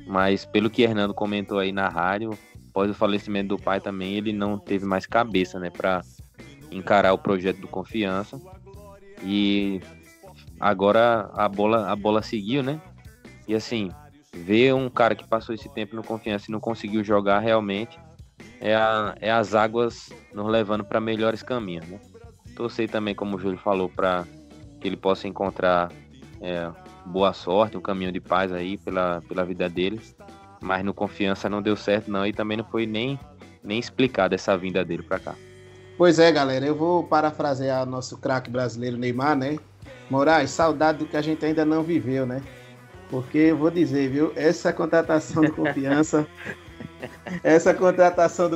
mas pelo que Hernando comentou aí na rádio, após o falecimento do pai também, ele não teve mais cabeça, né, para encarar o projeto do Confiança. E agora a bola seguiu, né? E assim, ver um cara que passou esse tempo no Confiança e não conseguiu jogar realmente é as águas nos levando para melhores caminhos, né? Torcer também, como o Júlio falou, para que ele possa encontrar boa sorte, um caminho de paz aí pela vida dele, mas no Confiança não deu certo não, e também não foi nem explicada essa vinda dele para cá. Pois é, galera, eu vou parafrasear nosso craque brasileiro Neymar, né? Moraes, saudade do que a gente ainda não viveu, né? Porque eu vou dizer, viu, essa contratação do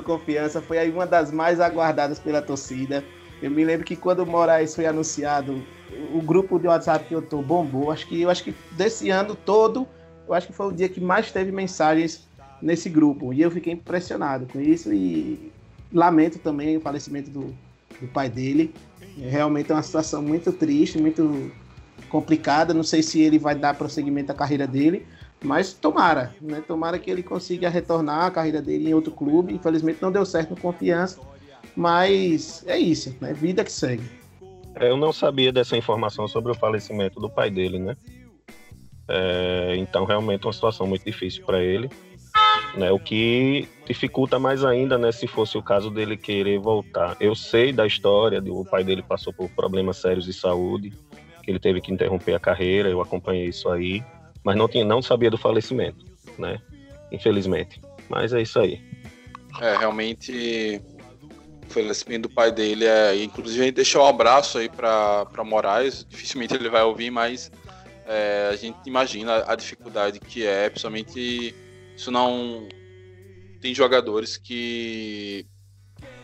Confiança foi aí uma das mais aguardadas pela torcida. Eu me lembro que quando o Moraes foi anunciado, o grupo de WhatsApp que eu tô bombou. Eu acho que desse ano todo, eu acho que foi o dia que mais teve mensagens nesse grupo. E eu fiquei impressionado com isso e lamento também o falecimento do pai dele. Realmente é uma situação muito triste, muito complicada. Não sei se ele vai dar prosseguimento à carreira dele, mas tomara, né? Tomara que ele consiga retornar à carreira dele em outro clube. Infelizmente não deu certo no Confiança, mas é isso, né? Vida que segue. Eu não sabia dessa informação sobre o falecimento do pai dele, né? Então realmente é uma situação muito difícil para ele, né? O que dificulta mais ainda, né, se fosse o caso dele querer voltar. Eu sei da história, o pai dele passou por problemas sérios de saúde, que ele teve que interromper a carreira, eu acompanhei isso aí, mas não sabia do falecimento, né? Infelizmente. Mas é isso aí. Realmente o falecimento do pai dele inclusive a gente deixou um abraço aí para Moraes, dificilmente ele vai ouvir, mas a gente imagina a dificuldade que principalmente isso não tem jogadores que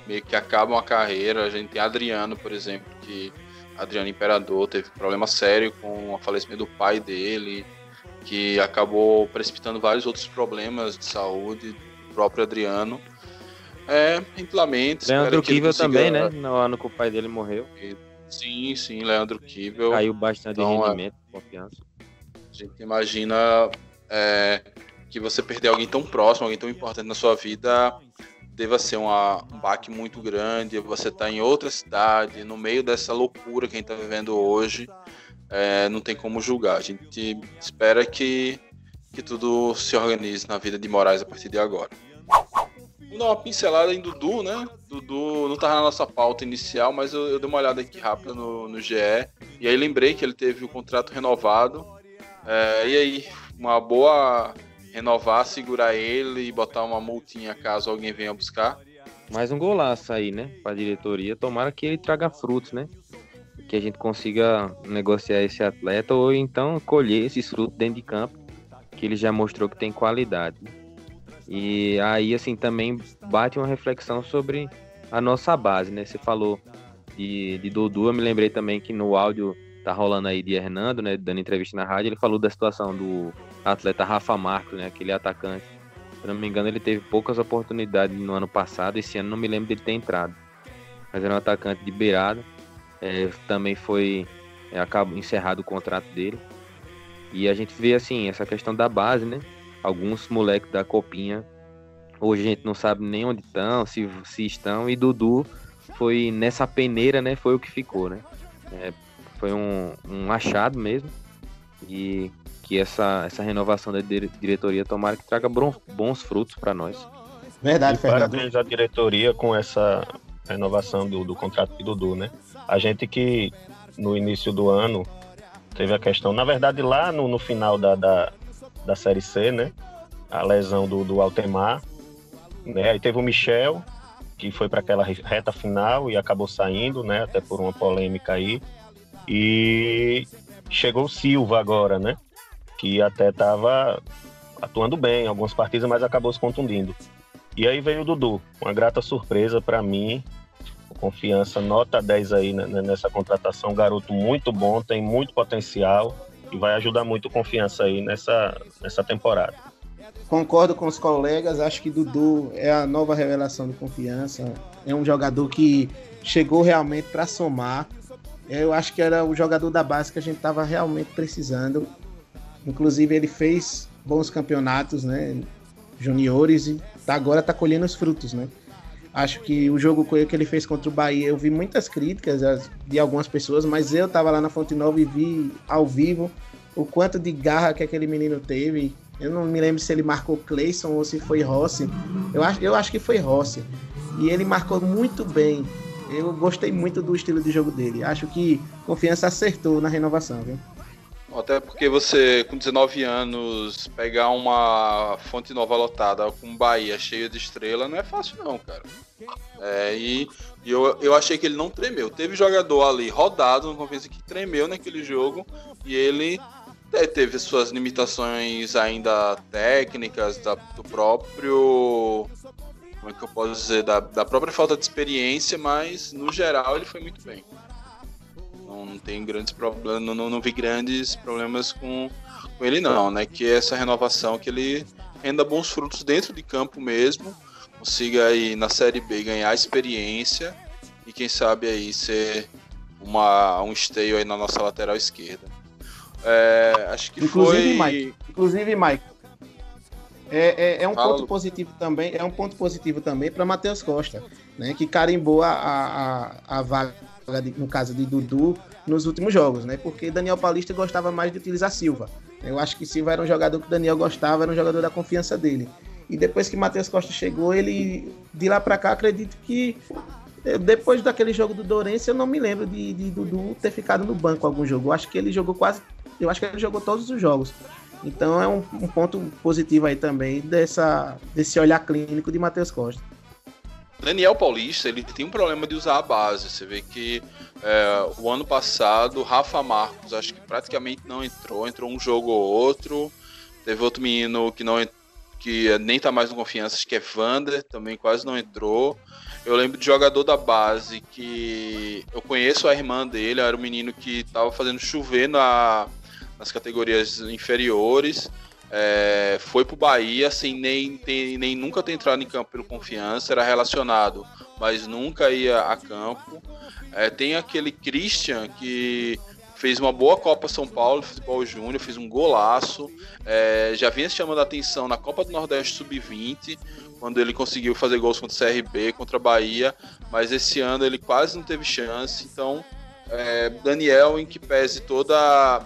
meio que acabam a carreira. A gente tem Adriano, por exemplo, que Adriano Imperador teve problema sério com o falecimento do pai dele, que acabou precipitando vários outros problemas de saúde do próprio Adriano. A gente lamenta. Leandro Kivel também, né? No ano que o pai dele morreu. Sim, Leandro Kivel. Caiu bastante de rendimento, confiança. A gente imagina que você perder alguém tão próximo, alguém tão importante na sua vida, deva ser um baque muito grande. Você tá em outra cidade, no meio dessa loucura que a gente tá vivendo hoje, não tem como julgar. A gente espera que que tudo se organize na vida de Moraes a partir de agora. Vou dar uma pincelada em Dudu, né? Dudu não estava na nossa pauta inicial, mas eu dei uma olhada aqui rápida no GE, e aí lembrei que ele teve o contrato renovado. E aí, uma boa renovar, segurar ele e botar uma multinha caso alguém venha buscar. Mais um golaço aí, né? Para a diretoria. Tomara que ele traga frutos, né? Que a gente consiga negociar esse atleta ou então colher esses frutos dentro de campo, que ele já mostrou que tem qualidade. E aí, assim, também bate uma reflexão sobre a nossa base, né? Você falou de Dudu, eu me lembrei também que no áudio tá rolando aí de Hernando, né? Dando entrevista na rádio, ele falou da situação do atleta Rafa Marcos, né? Aquele atacante. Se não me engano, ele teve poucas oportunidades no ano passado. Esse ano não me lembro dele ter entrado. Mas era um atacante de beirada. Também foi acabou encerrado o contrato dele. E a gente vê assim, essa questão da base, né? Alguns moleques da Copinha, hoje a gente não sabe nem onde estão, se estão. E Dudu foi nessa peneira, né? Foi o que ficou, né? Foi um achado mesmo. E que essa renovação da diretoria tomara que traga bons frutos para nós. Verdade, Fernando. Parabéns à diretoria com essa renovação do contrato de Dudu, né? A gente que no início do ano teve a questão, na verdade lá no final da Série C, né? A lesão do Altemar, né? Aí teve o Michel, que foi para aquela reta final e acabou saindo, né? Até por uma polêmica aí. E chegou o Silva agora, né? Que até estava atuando bem em algumas partidas, mas acabou se contundindo. E aí veio o Dudu, uma grata surpresa para mim. Confiança, nota 10 aí nessa contratação. Garoto muito bom, tem muito potencial e vai ajudar muito Confiança aí nessa temporada. Concordo com os colegas, acho que Dudu é a nova revelação do Confiança. É um jogador que chegou realmente para somar. Eu acho que era o jogador da base que a gente estava realmente precisando. Inclusive ele fez bons campeonatos, né, juniores, e agora está colhendo os frutos, né? Acho que o jogo que ele fez contra o Bahia, eu vi muitas críticas de algumas pessoas, mas eu estava lá na Fonte Nova e vi ao vivo o quanto de garra que aquele menino teve. Eu não me lembro se ele marcou Cleison ou se foi Rossi. Eu acho que foi Rossi. E ele marcou muito bem. Eu gostei muito do estilo de jogo dele. Acho que Confiança acertou na renovação, viu? Até porque você, com 19 anos, pegar uma Fonte Nova lotada com Bahia cheia de estrela não é fácil não, cara. E eu achei que ele não tremeu. Teve jogador ali rodado no Confiança que tremeu naquele jogo e ele teve suas limitações ainda técnicas do próprio... Como é que eu posso dizer? Da própria falta de experiência, mas no geral ele foi muito bem. Não tem grandes problemas, não vi grandes problemas com ele não, né? Que é essa renovação, que ele renda bons frutos dentro de campo mesmo, consiga aí na Série B ganhar experiência e quem sabe aí ser um esteio aí na nossa lateral esquerda. Acho que Inclusive, Mike, é um ponto positivo também para Matheus Costa, né? Que carimbou a vaga, no caso de Dudu, nos últimos jogos, né? Porque Daniel Paulista gostava mais de utilizar Silva. Eu acho que Silva era um jogador que o Daniel gostava, era um jogador da confiança dele. E depois que Matheus Costa chegou, ele, de lá pra cá, acredito que depois daquele jogo do Dourense, eu não me lembro de Dudu ter ficado no banco algum jogo. Eu acho que ele jogou todos os jogos. Então é um ponto positivo aí também desse olhar clínico de Matheus Costa. Daniel Paulista, ele tem um problema de usar a base. Você vê que o ano passado, Rafa Marcos, acho que praticamente não entrou um jogo ou outro. Teve outro menino que nem tá mais no Confiança, acho que é Vander, também quase não entrou. Eu lembro de jogador da base que eu conheço a irmã dele, era um menino que tava fazendo chover nas categorias inferiores. Foi pro Bahia sem nem nunca ter entrado em campo pelo Confiança, era relacionado, mas nunca ia a campo. Tem aquele Christian que fez uma boa Copa São Paulo, Futebol Júnior, fez um golaço, já vinha se chamando a atenção na Copa do Nordeste Sub-20, quando ele conseguiu fazer gols contra o CRB, contra a Bahia, mas esse ano ele quase não teve chance. Então Daniel, em que pese toda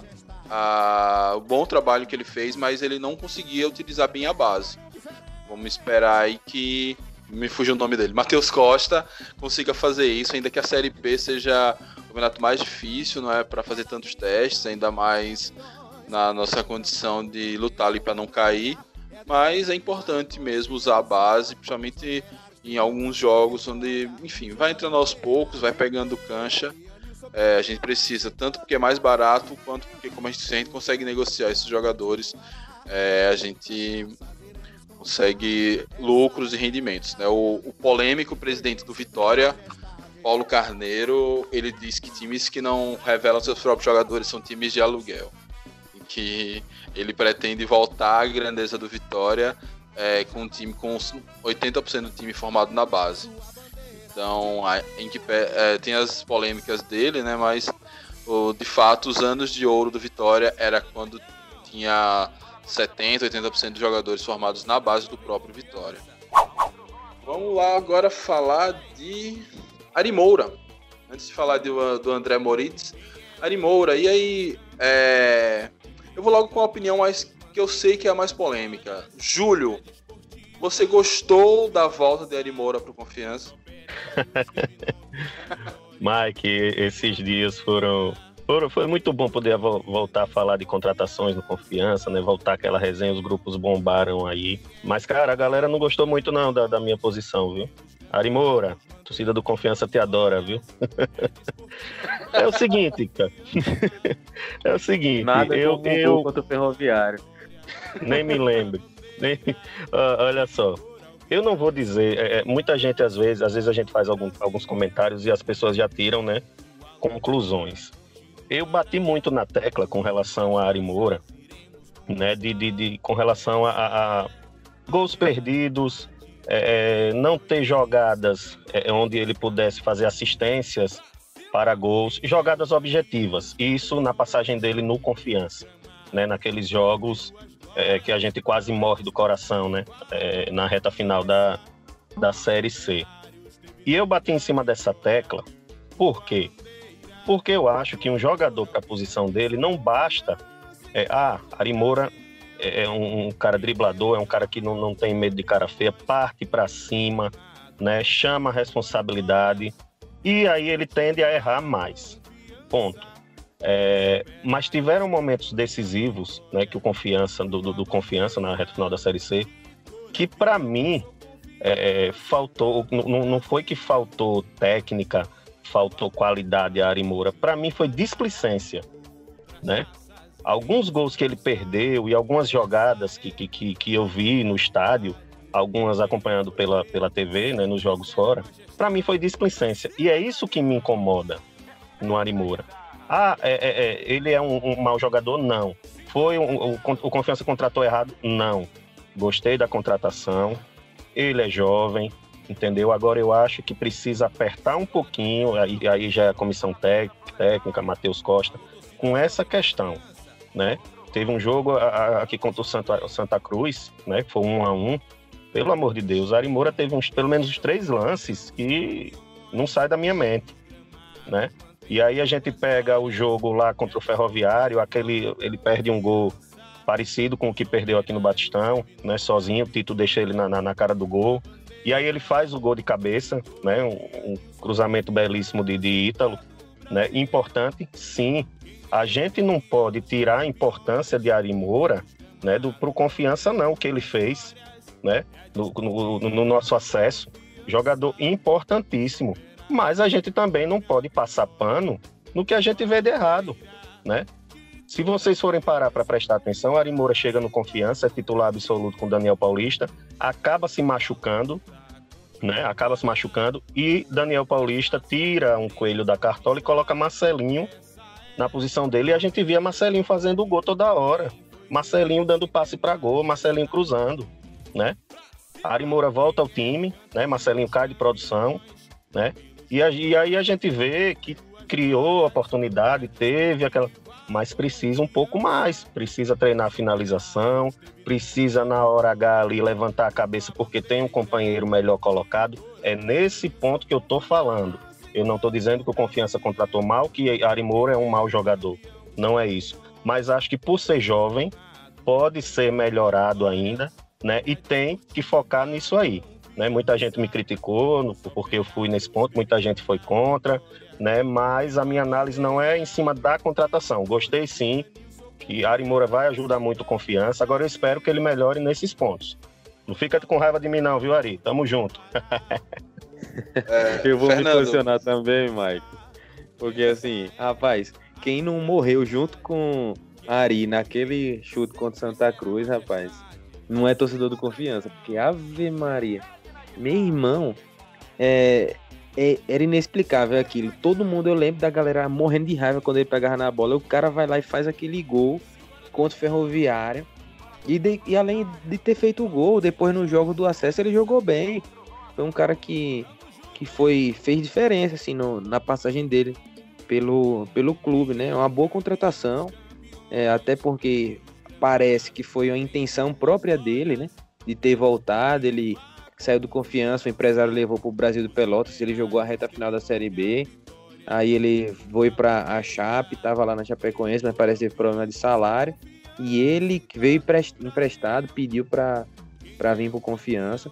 o bom trabalho que ele fez, mas ele não conseguia utilizar bem a base. Vamos esperar aí que, me fugiu o nome dele, Matheus Costa, consiga fazer isso, ainda que a Série B seja o campeonato mais difícil, não é, para fazer tantos testes, ainda mais na nossa condição de lutar ali para não cair, mas é importante mesmo usar a base, principalmente em alguns jogos onde, enfim, vai entrando aos poucos, vai pegando cancha. A gente precisa, tanto porque é mais barato, quanto porque, como a gente consegue negociar esses jogadores, a gente consegue lucros e rendimentos, né? O polêmico presidente do Vitória, Paulo Carneiro, ele diz que times que não revelam seus próprios jogadores são times de aluguel, e que ele pretende voltar à grandeza do Vitória com um time com 80% do time formado na base. Então, tem as polêmicas dele, né? Mas de fato os anos de ouro do Vitória era quando tinha 70%, 80% de jogadores formados na base do próprio Vitória. Vamos lá agora falar de Ari Moura. Antes de falar do André Moritz, Ari Moura. E aí, eu vou logo com a opinião que eu sei que é a mais polêmica. Júlio, você gostou da volta de Ari Moura para o Confiança? Mike, esses dias foi muito bom poder voltar a falar de contratações no Confiança, né? Voltar aquela resenha, os grupos bombaram aí. Mas, cara, a galera não gostou muito não da minha posição, viu? Ari Moura, torcida do Confiança te adora, viu? É o seguinte, cara. É o seguinte. Nada eu contra o Ferroviário. Nem me lembro. Olha só. Eu não vou dizer, muita gente às vezes a gente faz alguns comentários e as pessoas já tiram, né, conclusões. Eu bati muito na tecla com relação a Ari Moura, né, com relação a gols perdidos, não ter jogadas onde ele pudesse fazer assistências para gols, jogadas objetivas. Isso na passagem dele no Confiança, né, naqueles jogos que a gente quase morre do coração, né, na reta final da Série C. E eu bati em cima dessa tecla, por quê? Porque eu acho que um jogador para a posição dele não basta... Ari Moura é um cara driblador, é um cara que não tem medo de cara feia, parte para cima, né, chama a responsabilidade, e aí ele tende a errar mais. Ponto. Mas tiveram momentos decisivos, né, que o Confiança, do Confiança na reta final da Série C, que para mim faltou, não foi que faltou técnica, faltou qualidade a Ari Moura, para mim foi displicência, né? Alguns gols que ele perdeu e algumas jogadas que eu vi no estádio, algumas acompanhando pela TV, né, nos jogos fora, para mim foi displicência, e é isso que me incomoda no Ari Moura. Ele é um mau jogador? Não. O Confiança contratou errado? Não. Gostei da contratação. Ele é jovem, entendeu? Agora eu acho que precisa apertar um pouquinho, aí já é a comissão técnica, Matheus Costa, com essa questão, né? Teve um jogo aqui contra o Santa Cruz, né? Que foi 1-1. Pelo amor de Deus, Ari Moura teve pelo menos uns 3 lances que não sai da minha mente, né? E aí a gente pega o jogo lá contra o Ferroviário, ele perde um gol parecido com o que perdeu aqui no Batistão, né, sozinho, o Tito deixa ele na cara do gol, e aí ele faz o gol de cabeça, né, um cruzamento belíssimo de Ítalo, né, importante, sim, a gente não pode tirar a importância de Ari Moura, né, pro Confiança não, o que ele fez, né, no nosso acesso, jogador importantíssimo. Mas a gente também não pode passar pano no que a gente vê de errado, né? Se vocês forem parar para prestar atenção, Ari Moura chega no Confiança, é titular absoluto com Daniel Paulista, acaba se machucando, né? E Daniel Paulista tira um coelho da cartola e coloca Marcelinho na posição dele, e a gente via Marcelinho fazendo o gol toda hora, Marcelinho dando passe para gol, Marcelinho cruzando, né? Ari Moura volta ao time, né? Marcelinho cai de produção, né? E aí a gente vê que criou a oportunidade, teve aquela... Mas precisa um pouco mais, precisa treinar a finalização, precisa na hora H ali levantar a cabeça porque tem um companheiro melhor colocado. É nesse ponto que eu tô falando. Eu não tô dizendo que o Confiança contratou mal, que Ari Moura é um mau jogador. Não é isso. mas acho que por ser jovem, pode ser melhorado ainda, né? E tem que focar nisso aí, né? Muita gente me criticou porque eu fui nesse ponto, muita gente foi contra, né? Mas a minha análise não é em cima da contratação. Gostei sim, que Ari Moura vai ajudar muito Confiança, agora eu espero que ele melhore nesses pontos. Não fica com raiva de mim não, viu, Ari? Tamo junto. Eu vou Fernando. me posicionar também, Mike. Porque assim, rapaz, quem não morreu junto com Ari naquele chute contra Santa Cruz, rapaz, não é torcedor do Confiança. Porque Ave Maria, meu irmão, era inexplicável aquilo. Todo mundo, eu lembro da galera morrendo de raiva quando ele pegava na bola. O cara vai lá e faz aquele gol contra o Ferroviária. E além de ter feito o gol, depois no jogo do acesso ele jogou bem. Foi um cara que fez diferença assim, na passagem dele pelo clube, né? Uma boa contratação, até porque parece que foi uma intenção própria dele, né? De ter voltado, ele saiu do Confiança, o empresário levou para o Brasil do Pelotas, ele jogou a reta final da Série B, aí ele foi para a Chape, estava lá na Chapecoense, mas parece que teve problema de salário, e ele veio emprestado, pediu para vir para o Confiança.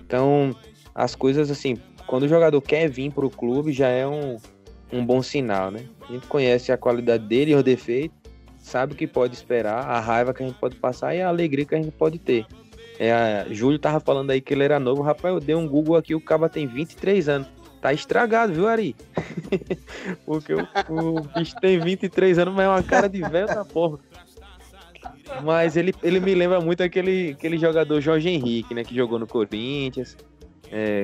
Então, as coisas assim, quando o jogador quer vir para o clube, já é um bom sinal, né? A gente conhece a qualidade dele e os defeitos, sabe o que pode esperar, a raiva que a gente pode passar e a alegria que a gente pode ter. Júlio tava falando aí que ele era novo, rapaz, eu dei um Google aqui, o Caba tem 23 anos. Tá estragado, viu, Ari? Porque o bicho tem 23 anos, mas é uma cara de velho da porra. Mas ele me lembra muito aquele jogador Jorge Henrique, né? Que jogou no Corinthians,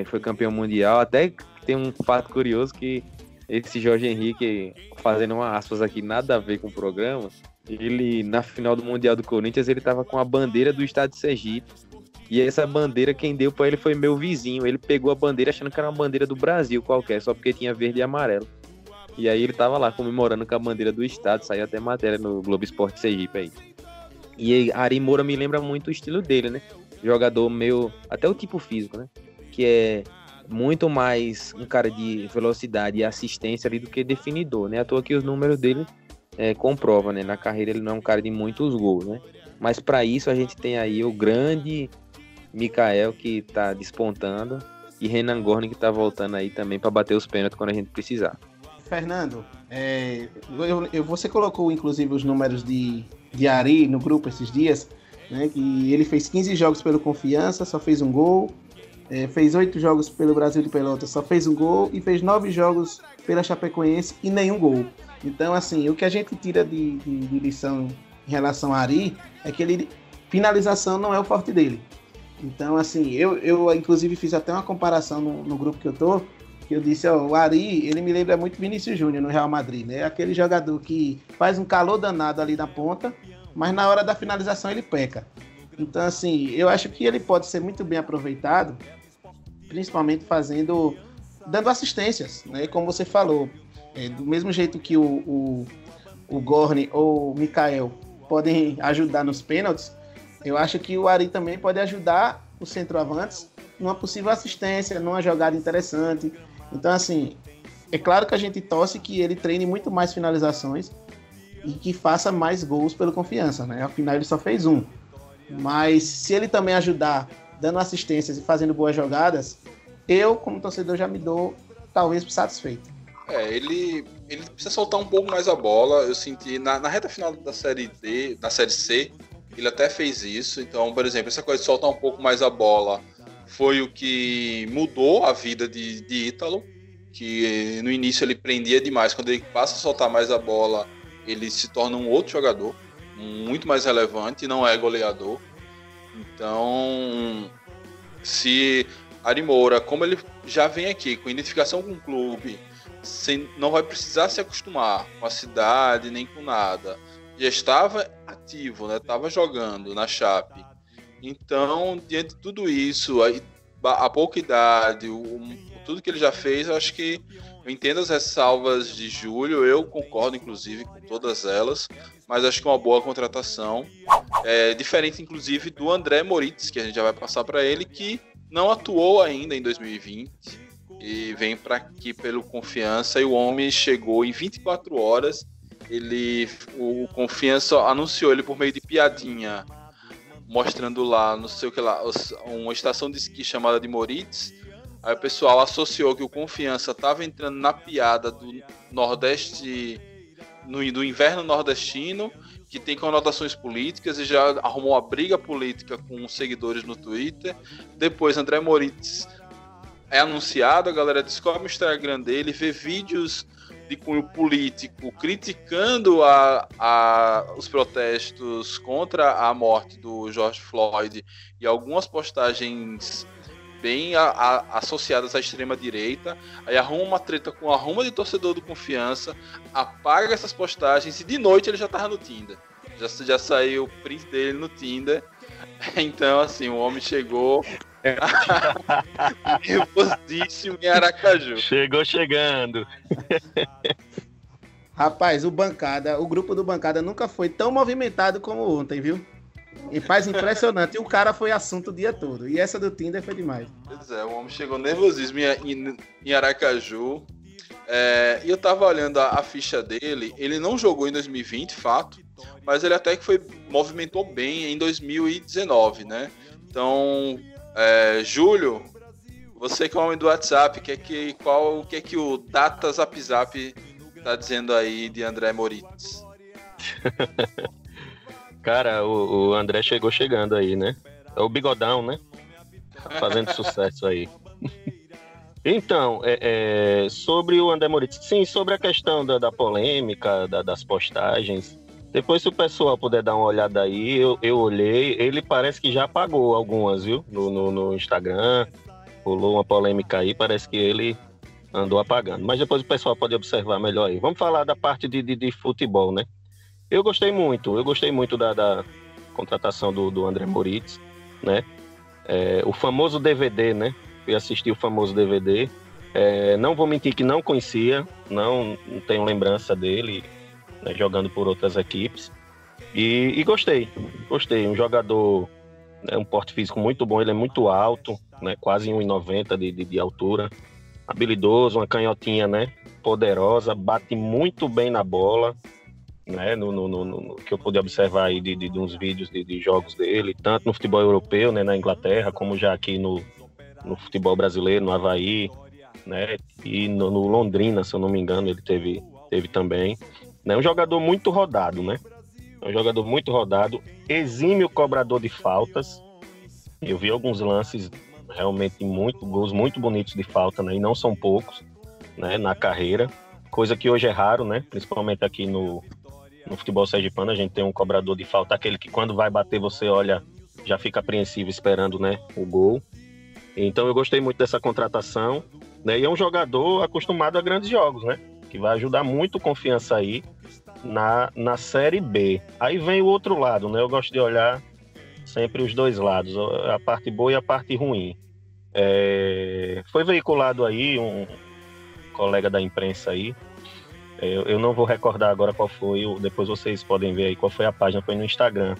foi campeão mundial. Até tem um fato curioso que esse Jorge Henrique, fazendo uma aspas aqui, nada a ver com o programa, ele, na final do Mundial do Corinthians, ele tava com a bandeira do estado de Sergipe. E essa bandeira, quem deu pra ele foi meu vizinho. Ele pegou a bandeira achando que era uma bandeira do Brasil qualquer, só porque tinha verde e amarelo. E aí ele tava lá comemorando com a bandeira do estado, saiu até matéria no Globo Esporte Sergipe aí. E Ari Moura me lembra muito o estilo dele, né? Jogador meio, até o tipo físico, né? Que é muito mais um cara de velocidade e assistência ali do que definidor, né? À toa que os números dele comprovam, né? Na carreira ele não é um cara de muitos gols, né? Mas para isso a gente tem aí o grande Mikael, que tá despontando, e Renan Gorni, que tá voltando aí também para bater os pênaltis quando a gente precisar. Fernando, você colocou inclusive os números de Ari no grupo esses dias, né? Que ele fez 15 jogos pelo Confiança, só fez um gol. Fez 8 jogos pelo Brasil de Pelotas, só fez um gol, e fez 9 jogos pela Chapecoense e nenhum gol. Então, assim, o que a gente tira de lição em relação a Ari é que finalização não é o forte dele. Então, assim, eu inclusive fiz até uma comparação no grupo que eu tô, que eu disse, o Ari, ele me lembra muito Vinícius Júnior no Real Madrid, né? Aquele jogador que faz um calor danado ali na ponta, mas na hora da finalização ele peca. Então, assim, eu acho que ele pode ser muito bem aproveitado, principalmente dando assistências, né? Como você falou, do mesmo jeito que o Gorni ou o Mikael podem ajudar nos pênaltis, eu acho que o Ari também pode ajudar os centroavantes numa possível assistência, numa jogada interessante. Então, assim, é claro que a gente torce que ele treine muito mais finalizações e que faça mais gols pelo Confiança, né? Afinal, ele só fez um. Mas se ele também ajudar dando assistências e fazendo boas jogadas, eu, como torcedor, já me dou, talvez, satisfeito. Ele precisa soltar um pouco mais a bola. Eu senti, na reta final da Série D, da Série C, ele até fez isso. Então, por exemplo, essa coisa de soltar um pouco mais a bola foi o que mudou a vida de Ítalo, que no início ele prendia demais. Quando ele passa a soltar mais a bola, ele se torna um outro jogador, muito mais relevante, não é goleador. Então, se Ari Moura, como ele já vem aqui com identificação com o clube, não vai precisar se acostumar com a cidade nem com nada, já estava ativo, né? Estava jogando na Chape. Então, diante de tudo isso, a pouca idade, tudo que ele já fez, eu acho que eu entendo as ressalvas de Júlio, eu concordo inclusive com todas elas, mas acho que é uma boa contratação, diferente inclusive do André Moritz, que a gente já vai passar para ele, que não atuou ainda em 2020 e vem para aqui pelo Confiança, e o homem chegou em 24 horas o Confiança anunciou ele por meio de piadinha, mostrando lá, não sei o que lá, uma estação de esqui chamada de Moritz. Aí o pessoal associou que o Confiança estava entrando na piada do Nordeste, do inverno nordestino, que tem conotações políticas, e já arrumou uma briga política com os seguidores no Twitter. Depois André Moritz é anunciado, a galera descobre o Instagram dele, vê vídeos de cunho político criticando os protestos contra a morte do George Floyd e algumas postagens bem associadas à extrema-direita. Aí arruma uma treta com a Roma de torcedor do Confiança, apaga essas postagens e de noite ele já tava no Tinder. Já saiu o print dele no Tinder. Então, assim, o homem chegou nervosíssimo em Aracaju. Chegou chegando. Rapaz, o grupo do Bancada nunca foi tão movimentado como ontem, viu? E faz impressionante. E o cara foi assunto o dia todo. E essa do Tinder foi demais. Pois é, o homem chegou nervosíssimo em Aracaju. E eu tava olhando a ficha dele. Ele não jogou em 2020, fato. Mas ele até que movimentou bem em 2019, né? Então, Júlio, você que é o homem do WhatsApp, o que é que o Data Zap Zap tá dizendo aí de André Moritz? Cara, o André chegou chegando aí, né? É o bigodão, né? Fazendo sucesso aí. Então, sobre o André Moritz, sim, sobre a questão da polêmica, das postagens, depois se o pessoal puder dar uma olhada aí, eu olhei, ele parece que já apagou algumas, viu? No Instagram, rolou uma polêmica aí, parece que ele andou apagando. Mas depois o pessoal pode observar melhor aí. Vamos falar da parte de futebol, né? Eu gostei muito da contratação do André Moritz, né? O famoso DVD, né? Fui assistir o famoso DVD. Não vou mentir que não conhecia, não tenho lembrança dele, né, jogando por outras equipes. E gostei. Um jogador, né, um porte físico muito bom, ele é muito alto, né, quase 1,90 de altura. Habilidoso, uma canhotinha, né, poderosa, bate muito bem na bola, né, no que eu pude observar aí de uns vídeos de jogos dele, tanto no futebol europeu, né, na Inglaterra, como já aqui no futebol brasileiro, no Avaí, né, e no Londrina, se eu não me engano, ele teve também. É um jogador muito rodado, né? Exímio cobrador de faltas. Eu vi alguns lances realmente gols muito bonitos de falta, né? E não são poucos, né, na carreira, coisa que hoje é raro, né? Principalmente aqui no futebol sergipano, a gente tem um cobrador de falta, aquele que quando vai bater você olha, já fica apreensivo esperando, né, o gol. Então eu gostei muito dessa contratação, né? E é um jogador acostumado a grandes jogos, né? Que vai ajudar muito Confiança aí na Série B. Aí vem o outro lado, né? Eu gosto de olhar sempre os dois lados, a parte boa e a parte ruim. Foi veiculado aí um colega da imprensa aí, eu não vou recordar agora qual foi, depois vocês podem ver aí qual foi a página, foi no Instagram,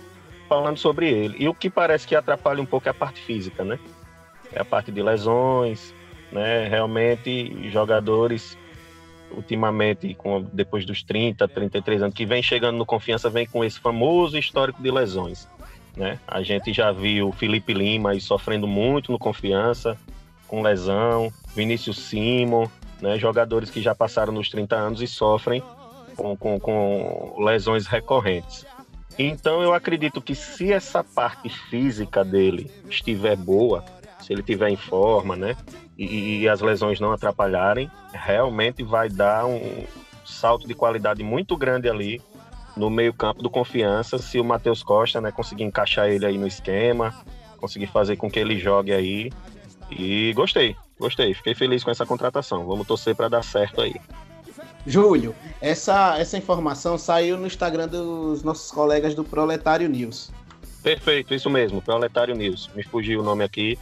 falando sobre ele. E o que parece que atrapalha um pouco é a parte física, né? É a parte de lesões, né? Realmente, jogadores ultimamente, depois dos 30, 33 anos, que vem chegando no Confiança, vem com esse famoso histórico de lesões, né? A gente já viu o Felipe Lima aí sofrendo muito no Confiança, com lesão, Vinícius Simon, né? Jogadores que já passaram nos 30 anos e sofrem com lesões recorrentes. Então eu acredito que se essa parte física dele estiver boa, se ele estiver em forma, né, e as lesões não atrapalharem, realmente vai dar um salto de qualidade muito grande ali no meio-campo do Confiança, se o Matheus Costa, né, conseguir encaixar ele aí no esquema, conseguir fazer com que ele jogue aí. E gostei, fiquei feliz com essa contratação. Vamos torcer para dar certo aí. Júlio, essa informação saiu no Instagram dos nossos colegas do Proletário News. Perfeito, isso mesmo, Proletário News. Me fugiu o nome aqui.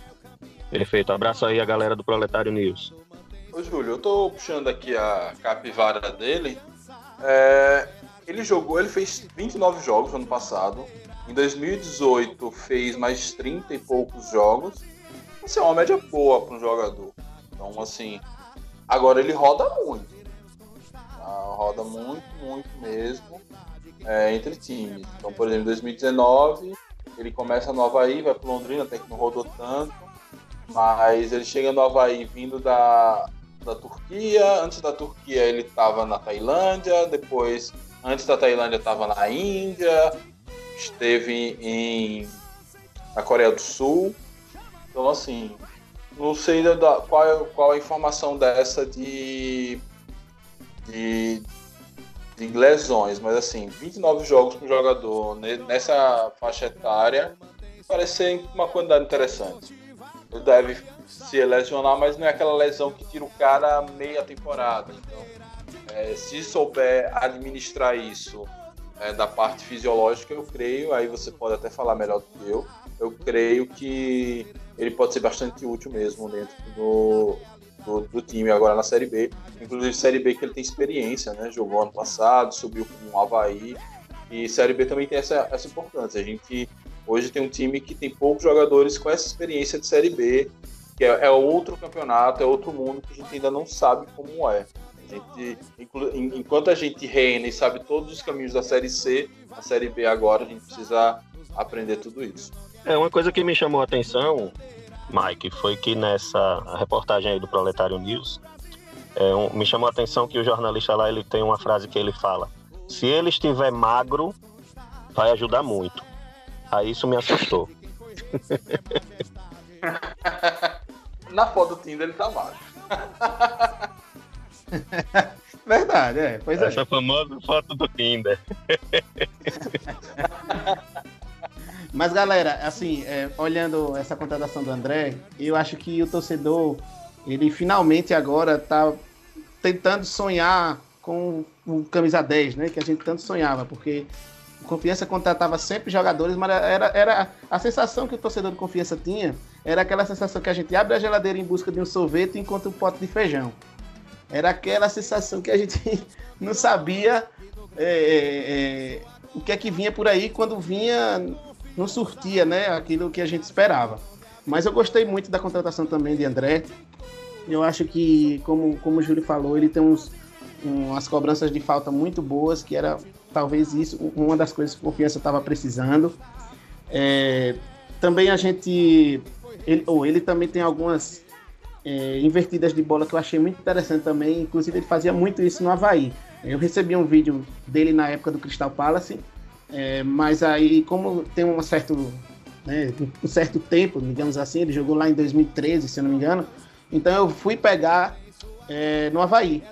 Perfeito, abraço aí a galera do Proletário News. Ô Júlio, eu tô puxando aqui a capivara dele. Ele fez 29 jogos no ano passado. Em 2018 fez mais 30 e poucos jogos. Isso é uma média boa para um jogador. Então, assim, agora ele roda muito. Roda muito, muito mesmo entre times. Então, por exemplo, em 2019, ele começa no Avaí, vai para Londrina, até que não rodou tanto, mas ele chega no Avaí vindo da Turquia. Antes da Turquia ele estava na Tailândia, depois, antes da Tailândia estava na Índia, esteve na Coreia do Sul. Então, assim, não sei qual a informação dessa de lesões, mas assim, 29 jogos com o jogador nessa faixa etária parece ser uma quantidade interessante. Ele deve se lesionar, mas não é aquela lesão que tira o cara meia temporada. Então, se souber administrar isso da parte fisiológica, eu creio, aí você pode até falar melhor do que eu creio que ele pode ser bastante útil mesmo dentro do time agora na Série B. Inclusive Série B que ele tem experiência, né? Jogou ano passado, subiu com o Avaí, e Série B também tem essa importância. A gente hoje tem um time que tem poucos jogadores com essa experiência de Série B, que é outro campeonato, é outro mundo que a gente ainda não sabe como é. Enquanto a gente reina e sabe todos os caminhos da Série C, a Série B agora a gente precisa aprender tudo isso. Uma coisa que me chamou a atenção, Mike, foi que nessa reportagem aí do Proletário News, me chamou a atenção que o jornalista lá, ele tem uma frase que ele fala: se ele estiver magro, vai ajudar muito. Aí isso me assustou. Na foto do Tinder ele tá magro. Verdade, pois Essa famosa foto do Tinder. Mas, galera, assim, olhando essa contratação do André, eu acho que o torcedor, ele finalmente agora tá tentando sonhar com o camisa 10, né? Que a gente tanto sonhava, porque o Confiança contratava sempre jogadores, mas era a sensação que o torcedor do Confiança tinha, era aquela sensação que a gente abre a geladeira em busca de um sorvete e encontra um pote de feijão. Era aquela sensação que a gente não sabia o que é que vinha por aí, quando vinha, não surtia, né, aquilo que a gente esperava. Mas eu gostei muito da contratação também de André. Eu acho que, como o Júlio falou, ele tem umas cobranças de falta muito boas, que era talvez isso, uma das coisas que a Confiança estava precisando. Também ele também tem algumas invertidas de bola que eu achei muito interessante também. Inclusive ele fazia muito isso no Avaí. Eu recebi um vídeo dele na época do Crystal Palace, mas aí, como tem um certo tempo, digamos assim, ele jogou lá em 2013, se eu não me engano, então eu fui pegar no Avaí,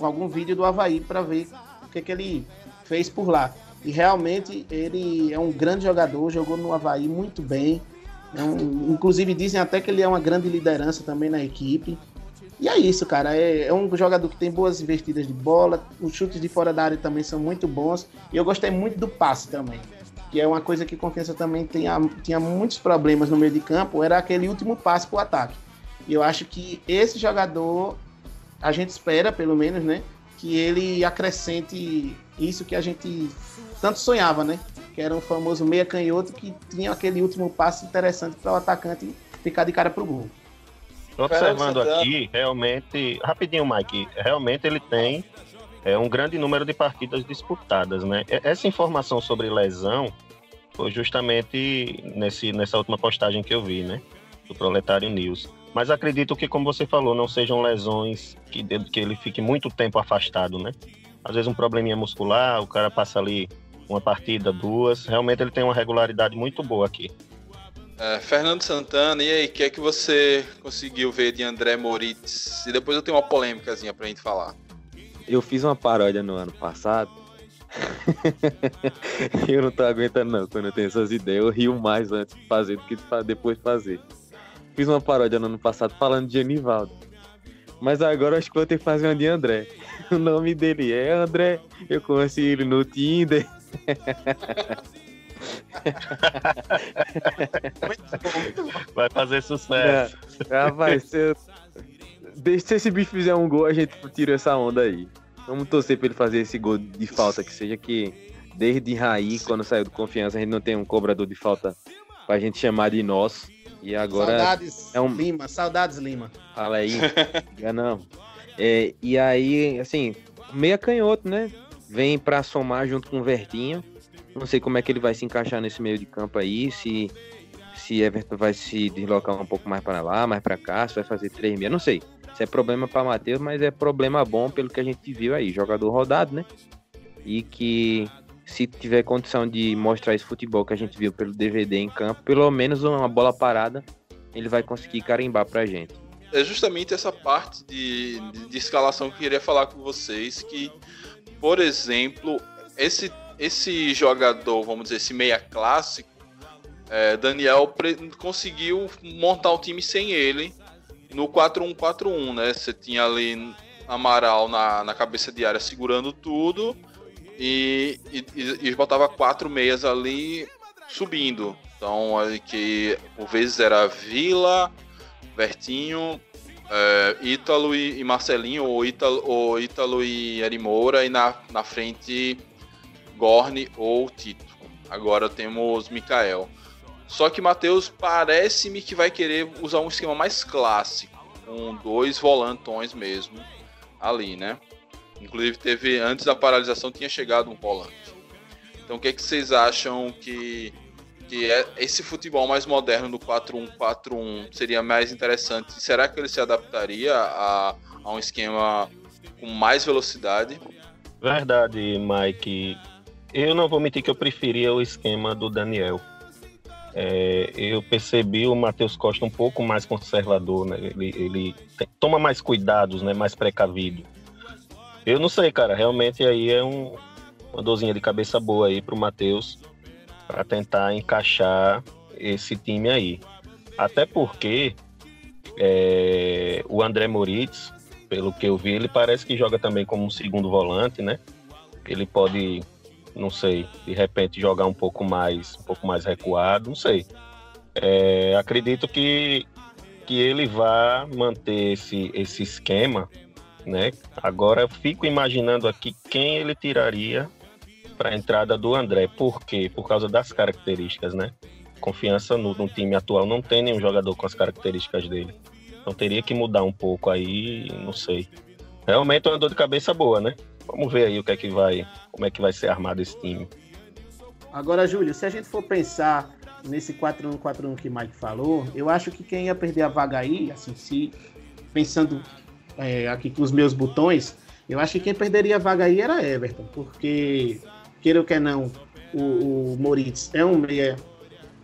algum vídeo do Avaí, para ver o que ele fez por lá. E realmente ele é um grande jogador, jogou no Avaí muito bem. Inclusive dizem até que ele é uma grande liderança também na equipe. E é isso, cara. É um jogador que tem boas investidas de bola, os chutes de fora da área também são muito bons. E eu gostei muito do passe também, que é uma coisa que Confiança também tinha muitos problemas no meio de campo, era aquele último passe pro ataque. E eu acho que esse jogador, a gente espera, pelo menos, né, que ele acrescente isso que a gente tanto sonhava, né? Que era um famoso meia canhoto que tinha aquele último passe interessante para o atacante ficar de cara pro gol. Observando aqui, realmente, rapidinho, Mike, realmente ele tem um grande número de partidas disputadas, né? Essa informação sobre lesão foi justamente nessa última postagem que eu vi, né? Do Proletário News. Mas acredito que, como você falou, não sejam lesões que ele fique muito tempo afastado, né? Às vezes um probleminha muscular, o cara passa ali uma partida, duas. Realmente ele tem uma regularidade muito boa aqui. Fernando Santana, e aí, o que é que você conseguiu ver de André Moritz? E depois eu tenho uma polêmicazinha pra gente falar. Eu fiz uma paródia no ano passado. Eu não tô aguentando não, quando eu tenho essas ideias. Eu rio mais antes de fazer do que depois de fazer. Fiz uma paródia no ano passado falando de Genivaldo. Mas agora acho que vou ter que fazer uma de André. O nome dele é André. Eu conheci ele no Tinder. Vai fazer sucesso. Vai ser. Se esse bicho fizer um gol, a gente tira essa onda aí. Vamos torcer pra ele fazer esse gol de falta, que seja que desde Raí, quando saiu do Confiança, a gente não tem um cobrador de falta pra gente chamar de nosso. E agora Saudades Lima. Fala aí. Não. E aí, assim, meia canhoto, né? Vem pra somar junto com o Vertinho. Não sei como é que ele vai se encaixar nesse meio de campo aí, se Everton vai se deslocar um pouco mais para lá, mais para cá, se vai fazer 3 meia, não sei. Isso é problema para Matheus, mas é problema bom pelo que a gente viu aí. Jogador rodado, né? E que se tiver condição de mostrar esse futebol que a gente viu pelo DVD em campo, pelo menos uma bola parada, ele vai conseguir carimbar pra gente. É justamente essa parte de escalação que eu queria falar com vocês, que, por exemplo, esse jogador, vamos dizer, esse meia clássico, Daniel conseguiu montar o time sem ele no 4-1-4-1, né? Você tinha ali Amaral na cabeça de área segurando tudo e botava 4 meias ali subindo. Então, que por vezes era Vila, Vertinho, Ítalo e Marcelinho, ou Ítalo e Eri Moura, e na frente Gorni ou Tito. Agora temos Mikael. Só que Matheus parece-me que vai querer usar um esquema mais clássico, com 2 volantões mesmo ali, né? Inclusive antes da paralisação tinha chegado um volante. Então o que vocês acham que esse futebol mais moderno do 4-1-4-1 seria mais interessante? Será que ele se adaptaria a um esquema com mais velocidade? Verdade, Mike. Eu não vou mentir que eu preferia o esquema do Daniel. Eu percebi o Matheus Costa um pouco mais conservador, né? Ele toma mais cuidados, né? Mais precavido. Eu não sei, cara. Realmente aí é uma dorzinha de cabeça boa aí pro Matheus para tentar encaixar esse time aí. Até porque o André Moritz, pelo que eu vi, ele parece que joga também como um segundo volante, né? Ele pode, não sei, de repente jogar um pouco mais recuado, não sei. Acredito que ele vai manter esse esquema, né? Agora eu fico imaginando aqui quem ele tiraria para a entrada do André. Por quê? Por causa das características, né? Confiança no time atual não tem nenhum jogador com as características dele. Então teria que mudar um pouco aí, não sei. Realmente é uma dor de cabeça boa, né? Vamos ver aí como é que vai ser armado esse time. Agora, Júlio, se a gente for pensar nesse 4-1-4-1 que o Mike falou, eu acho que quem ia perder a vaga aí, assim, pensando aqui com os meus botões, eu acho que quem perderia a vaga aí era Everton, porque, queira ou quer não, o Moritz é um meia,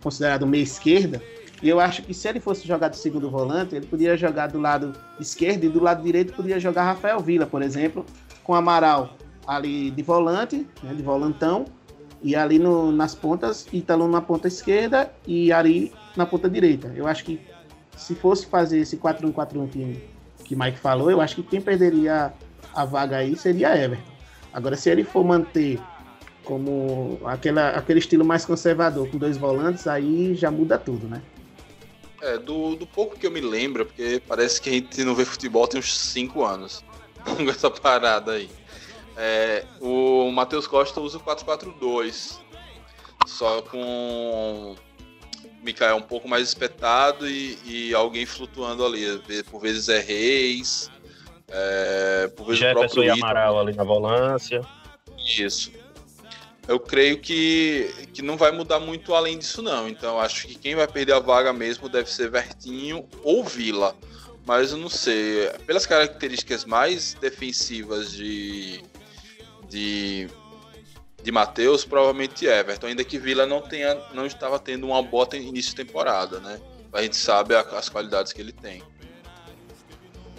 considerado meia esquerda, e eu acho que se ele fosse jogar do segundo volante, ele poderia jogar do lado esquerdo e do lado direito poderia jogar Rafael Villa, por exemplo, com Amaral ali de volante, né, de volantão, e ali nas pontas, Ítalo na ponta esquerda e Ari na ponta direita. Eu acho que se fosse fazer esse 4-1-4-1 que Mike falou, eu acho que quem perderia a vaga aí seria Everton. Agora, se ele for manter como aquele estilo mais conservador, com 2 volantes, aí já muda tudo, né? Do pouco que eu me lembro, porque parece que a gente não vê futebol tem uns 5 anos com essa parada aí. O Matheus Costa usa o 4-4-2, só com Mikael um pouco mais espetado e alguém flutuando ali. Por vezes é Reis, por vezes Jefferson o próprio e Amaral ali na volância. Isso. Eu creio que não vai mudar muito além disso, não. Então, acho que quem vai perder a vaga mesmo deve ser Vertinho ou Vila. Mas eu não sei. Pelas características mais defensivas de Matheus, provavelmente Everton. Ainda que Vila não estava tendo uma boa início de temporada, né? A gente sabe as qualidades que ele tem.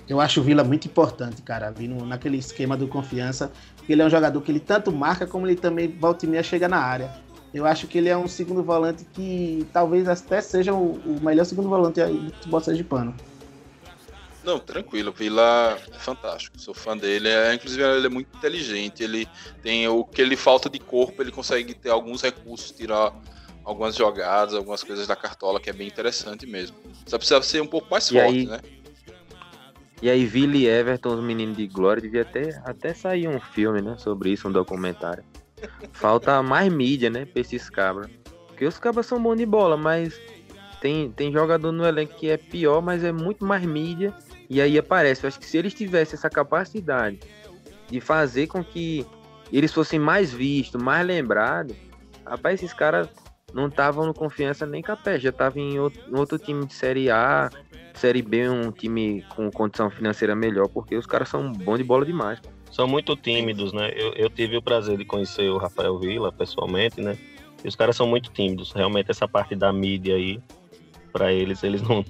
Eu acho o Vila muito importante, cara, ali naquele esquema do Confiança, porque ele é um jogador que ele tanto marca, como ele também volta e meia chega na área. Eu acho que ele é um segundo volante que talvez até seja o melhor segundo volante aí do futebol sergipano. Não, tranquilo, Vila é fantástico, sou fã dele, inclusive ele é muito inteligente, ele tem o que ele falta de corpo, ele consegue ter alguns recursos, tirar algumas jogadas, algumas coisas da cartola, que é bem interessante mesmo. Só precisa ser um pouco mais forte, né? E aí, Vila e Everton, os meninos de glória, devia até sair um filme, né, sobre isso, um documentário. Falta mais mídia, né, pra esses cabras. Porque os cabras são bons de bola, mas tem jogador no elenco que é pior, mas é muito mais mídia. E aí aparece. Eu acho que se eles tivessem essa capacidade de fazer com que eles fossem mais vistos, mais lembrados. Rapaz, esses caras não estavam no Confiança nem capé, já estavam em outro time de Série A, Série B, um time com condição financeira melhor, porque os caras são bons de bola demais. São muito tímidos, né? Eu tive o prazer de conhecer o Rafael Villa pessoalmente, né? E os caras são muito tímidos. Realmente essa parte da mídia aí, pra eles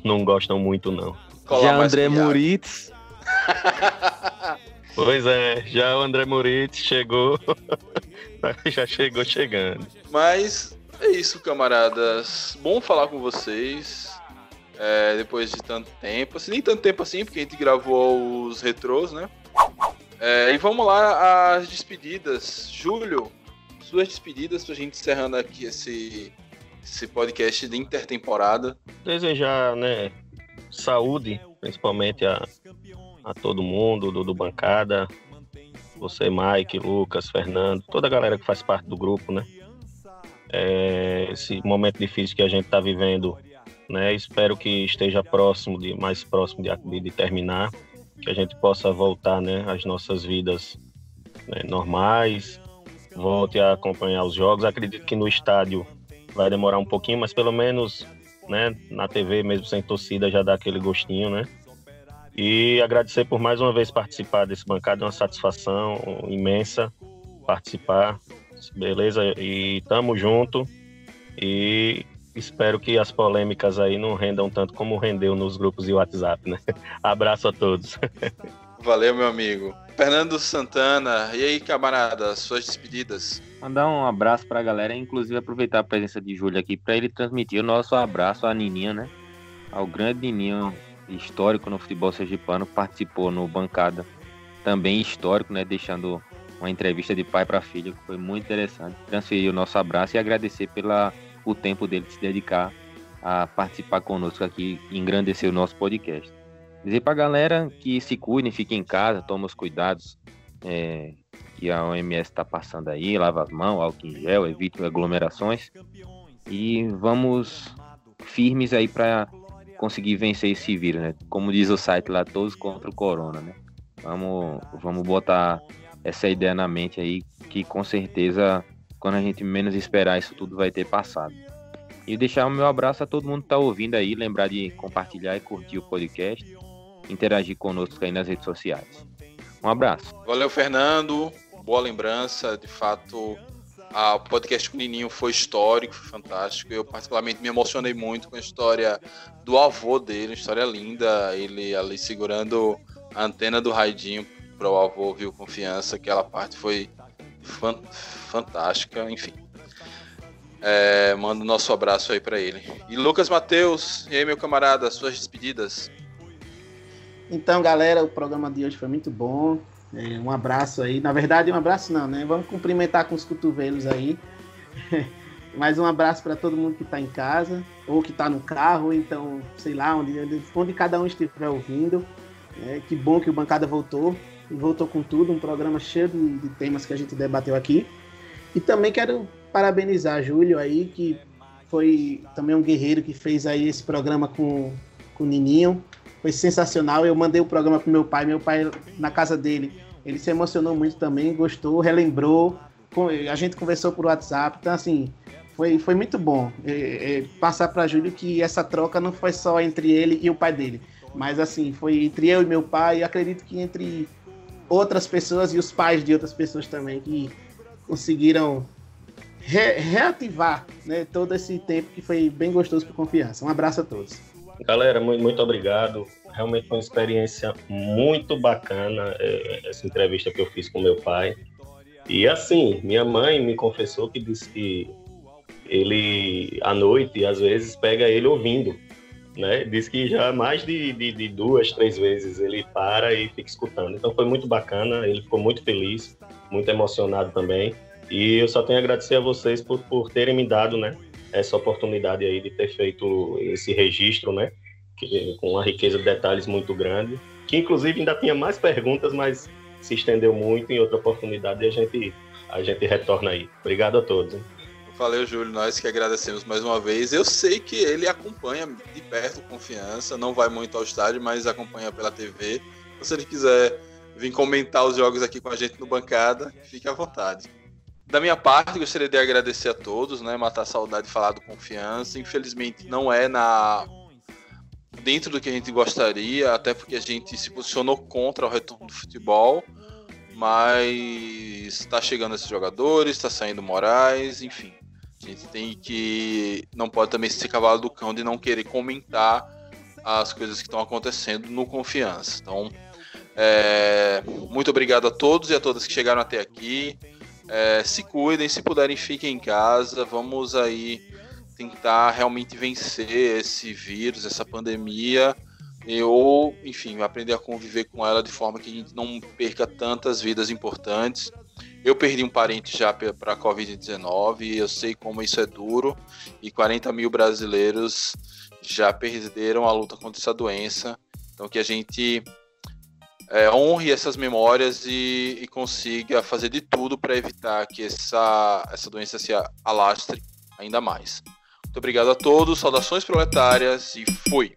não gostam muito, não. Já André Moritz. Pois é, já o André Moritz chegou, já chegou chegando. Mas é isso, camaradas. Bom falar com vocês. Depois de tanto tempo. Assim, nem tanto tempo assim, porque a gente gravou os retrôs, né? E vamos lá, as despedidas. Júlio, suas despedidas pra gente encerrando aqui esse podcast de intertemporada. Desejar, né, saúde, principalmente a todo mundo do Bancada, você, Mike, Lucas, Fernando, toda a galera que faz parte do grupo, né? Esse momento difícil que a gente está vivendo, né? Espero que esteja mais próximo de terminar, que a gente possa voltar, né, às nossas vidas, né, normais, volte a acompanhar os jogos. Acredito que no estádio vai demorar um pouquinho, mas pelo menos, né, na TV, mesmo sem torcida, já dá aquele gostinho, né? E agradecer por mais uma vez participar desse Bancada, é uma satisfação imensa participar, beleza? E tamo junto, e espero que as polêmicas aí não rendam tanto como rendeu nos grupos de WhatsApp, né? Abraço a todos. Valeu, meu amigo. Fernando Santana, e aí, camarada, suas despedidas? Mandar um abraço pra galera, inclusive aproveitar a presença de Júlio aqui para ele transmitir o nosso abraço à Nininha, né? Ao grande Nininho, histórico no futebol sergipano, participou no Bancada, também histórico, né? Deixando uma entrevista de pai para filho, que foi muito interessante. Transferir o nosso abraço e agradecer o tempo dele de se dedicar a participar conosco aqui e engrandecer o nosso podcast. Dizer pra galera que se cuidem, fiquem em casa, tomem os cuidados que a OMS está passando aí, lava as mãos, álcool em gel, evite aglomerações e vamos firmes aí para conseguir vencer esse vírus, né? Como diz o site lá, todos contra o corona, né? Vamos botar essa ideia na mente aí, que com certeza quando a gente menos esperar isso tudo vai ter passado. E deixar o meu abraço a todo mundo que tá ouvindo aí, lembrar de compartilhar e curtir o podcast, interagir conosco aí nas redes sociais. Um abraço. Valeu, Fernando. Boa lembrança. De fato, o podcast com o Nininho foi histórico, foi fantástico. Eu particularmente me emocionei muito com a história do avô dele, uma história linda. Ele ali segurando a antena do raidinho para o avô ouvir o Confiança. Aquela parte foi fantástica, enfim. Mando nosso abraço aí para ele. E Lucas Matheus, e aí, meu camarada, suas despedidas? Então, galera, o programa de hoje foi muito bom. Um abraço aí. Na verdade, um abraço não, né? Vamos cumprimentar com os cotovelos aí. Mais um abraço para todo mundo que está em casa, ou que está no carro, ou então, sei lá, onde cada um estiver ouvindo. Que bom que o Bancada voltou. E voltou com tudo, um programa cheio de temas que a gente debateu aqui. E também quero parabenizar a Júlio aí, que foi também um guerreiro que fez aí esse programa com o Nininho. Foi sensacional. Eu mandei o programa pro meu pai na casa dele, ele se emocionou muito também, gostou, relembrou, a gente conversou por WhatsApp, então assim, foi muito bom passar para Júlio que essa troca não foi só entre ele e o pai dele, mas assim, foi entre eu e meu pai, e acredito que entre outras pessoas e os pais de outras pessoas também, que conseguiram reativar, né, todo esse tempo que foi bem gostoso por Confiança. Um abraço a todos. Galera, muito obrigado. Realmente foi uma experiência muito bacana essa entrevista que eu fiz com meu pai. E assim, minha mãe me confessou que disse que ele, à noite, às vezes, pega ele ouvindo, né? Diz que já mais de 2, 3 vezes ele para e fica escutando. Então foi muito bacana, ele ficou muito feliz, muito emocionado também. E eu só tenho a agradecer a vocês por terem me dado, né, essa oportunidade aí de ter feito esse registro, né, com uma riqueza de detalhes muito grande, que inclusive ainda tinha mais perguntas, mas se estendeu muito. Em outra oportunidade a gente retorna aí. Obrigado a todos, hein? Valeu, Júlio, nós que agradecemos mais uma vez. Eu sei que ele acompanha de perto Confiança, não vai muito ao estádio, mas acompanha pela TV. Se ele quiser vir comentar os jogos aqui com a gente no Bancada, fique à vontade. Da minha parte, gostaria de agradecer a todos, né? Matar a saudade de falar do Confiança. Infelizmente, não é dentro do que a gente gostaria, até porque a gente se posicionou contra o retorno do futebol, mas está chegando esses jogadores, está saindo Moraes, enfim. A gente não pode também ser cavalo do cão de não querer comentar as coisas que estão acontecendo no Confiança. Então, muito obrigado a todos e a todas que chegaram até aqui. Se cuidem, se puderem, fiquem em casa. Vamos aí tentar realmente vencer esse vírus, essa pandemia, ou, enfim, aprender a conviver com ela de forma que a gente não perca tantas vidas importantes. Eu perdi um parente já para a Covid-19 e eu sei como isso é duro, e 40 mil brasileiros já perderam a luta contra essa doença. Então que a gente honre essas memórias e consiga fazer de tudo para evitar que essa doença se alastre ainda mais. Muito obrigado a todos, saudações proletárias e fui!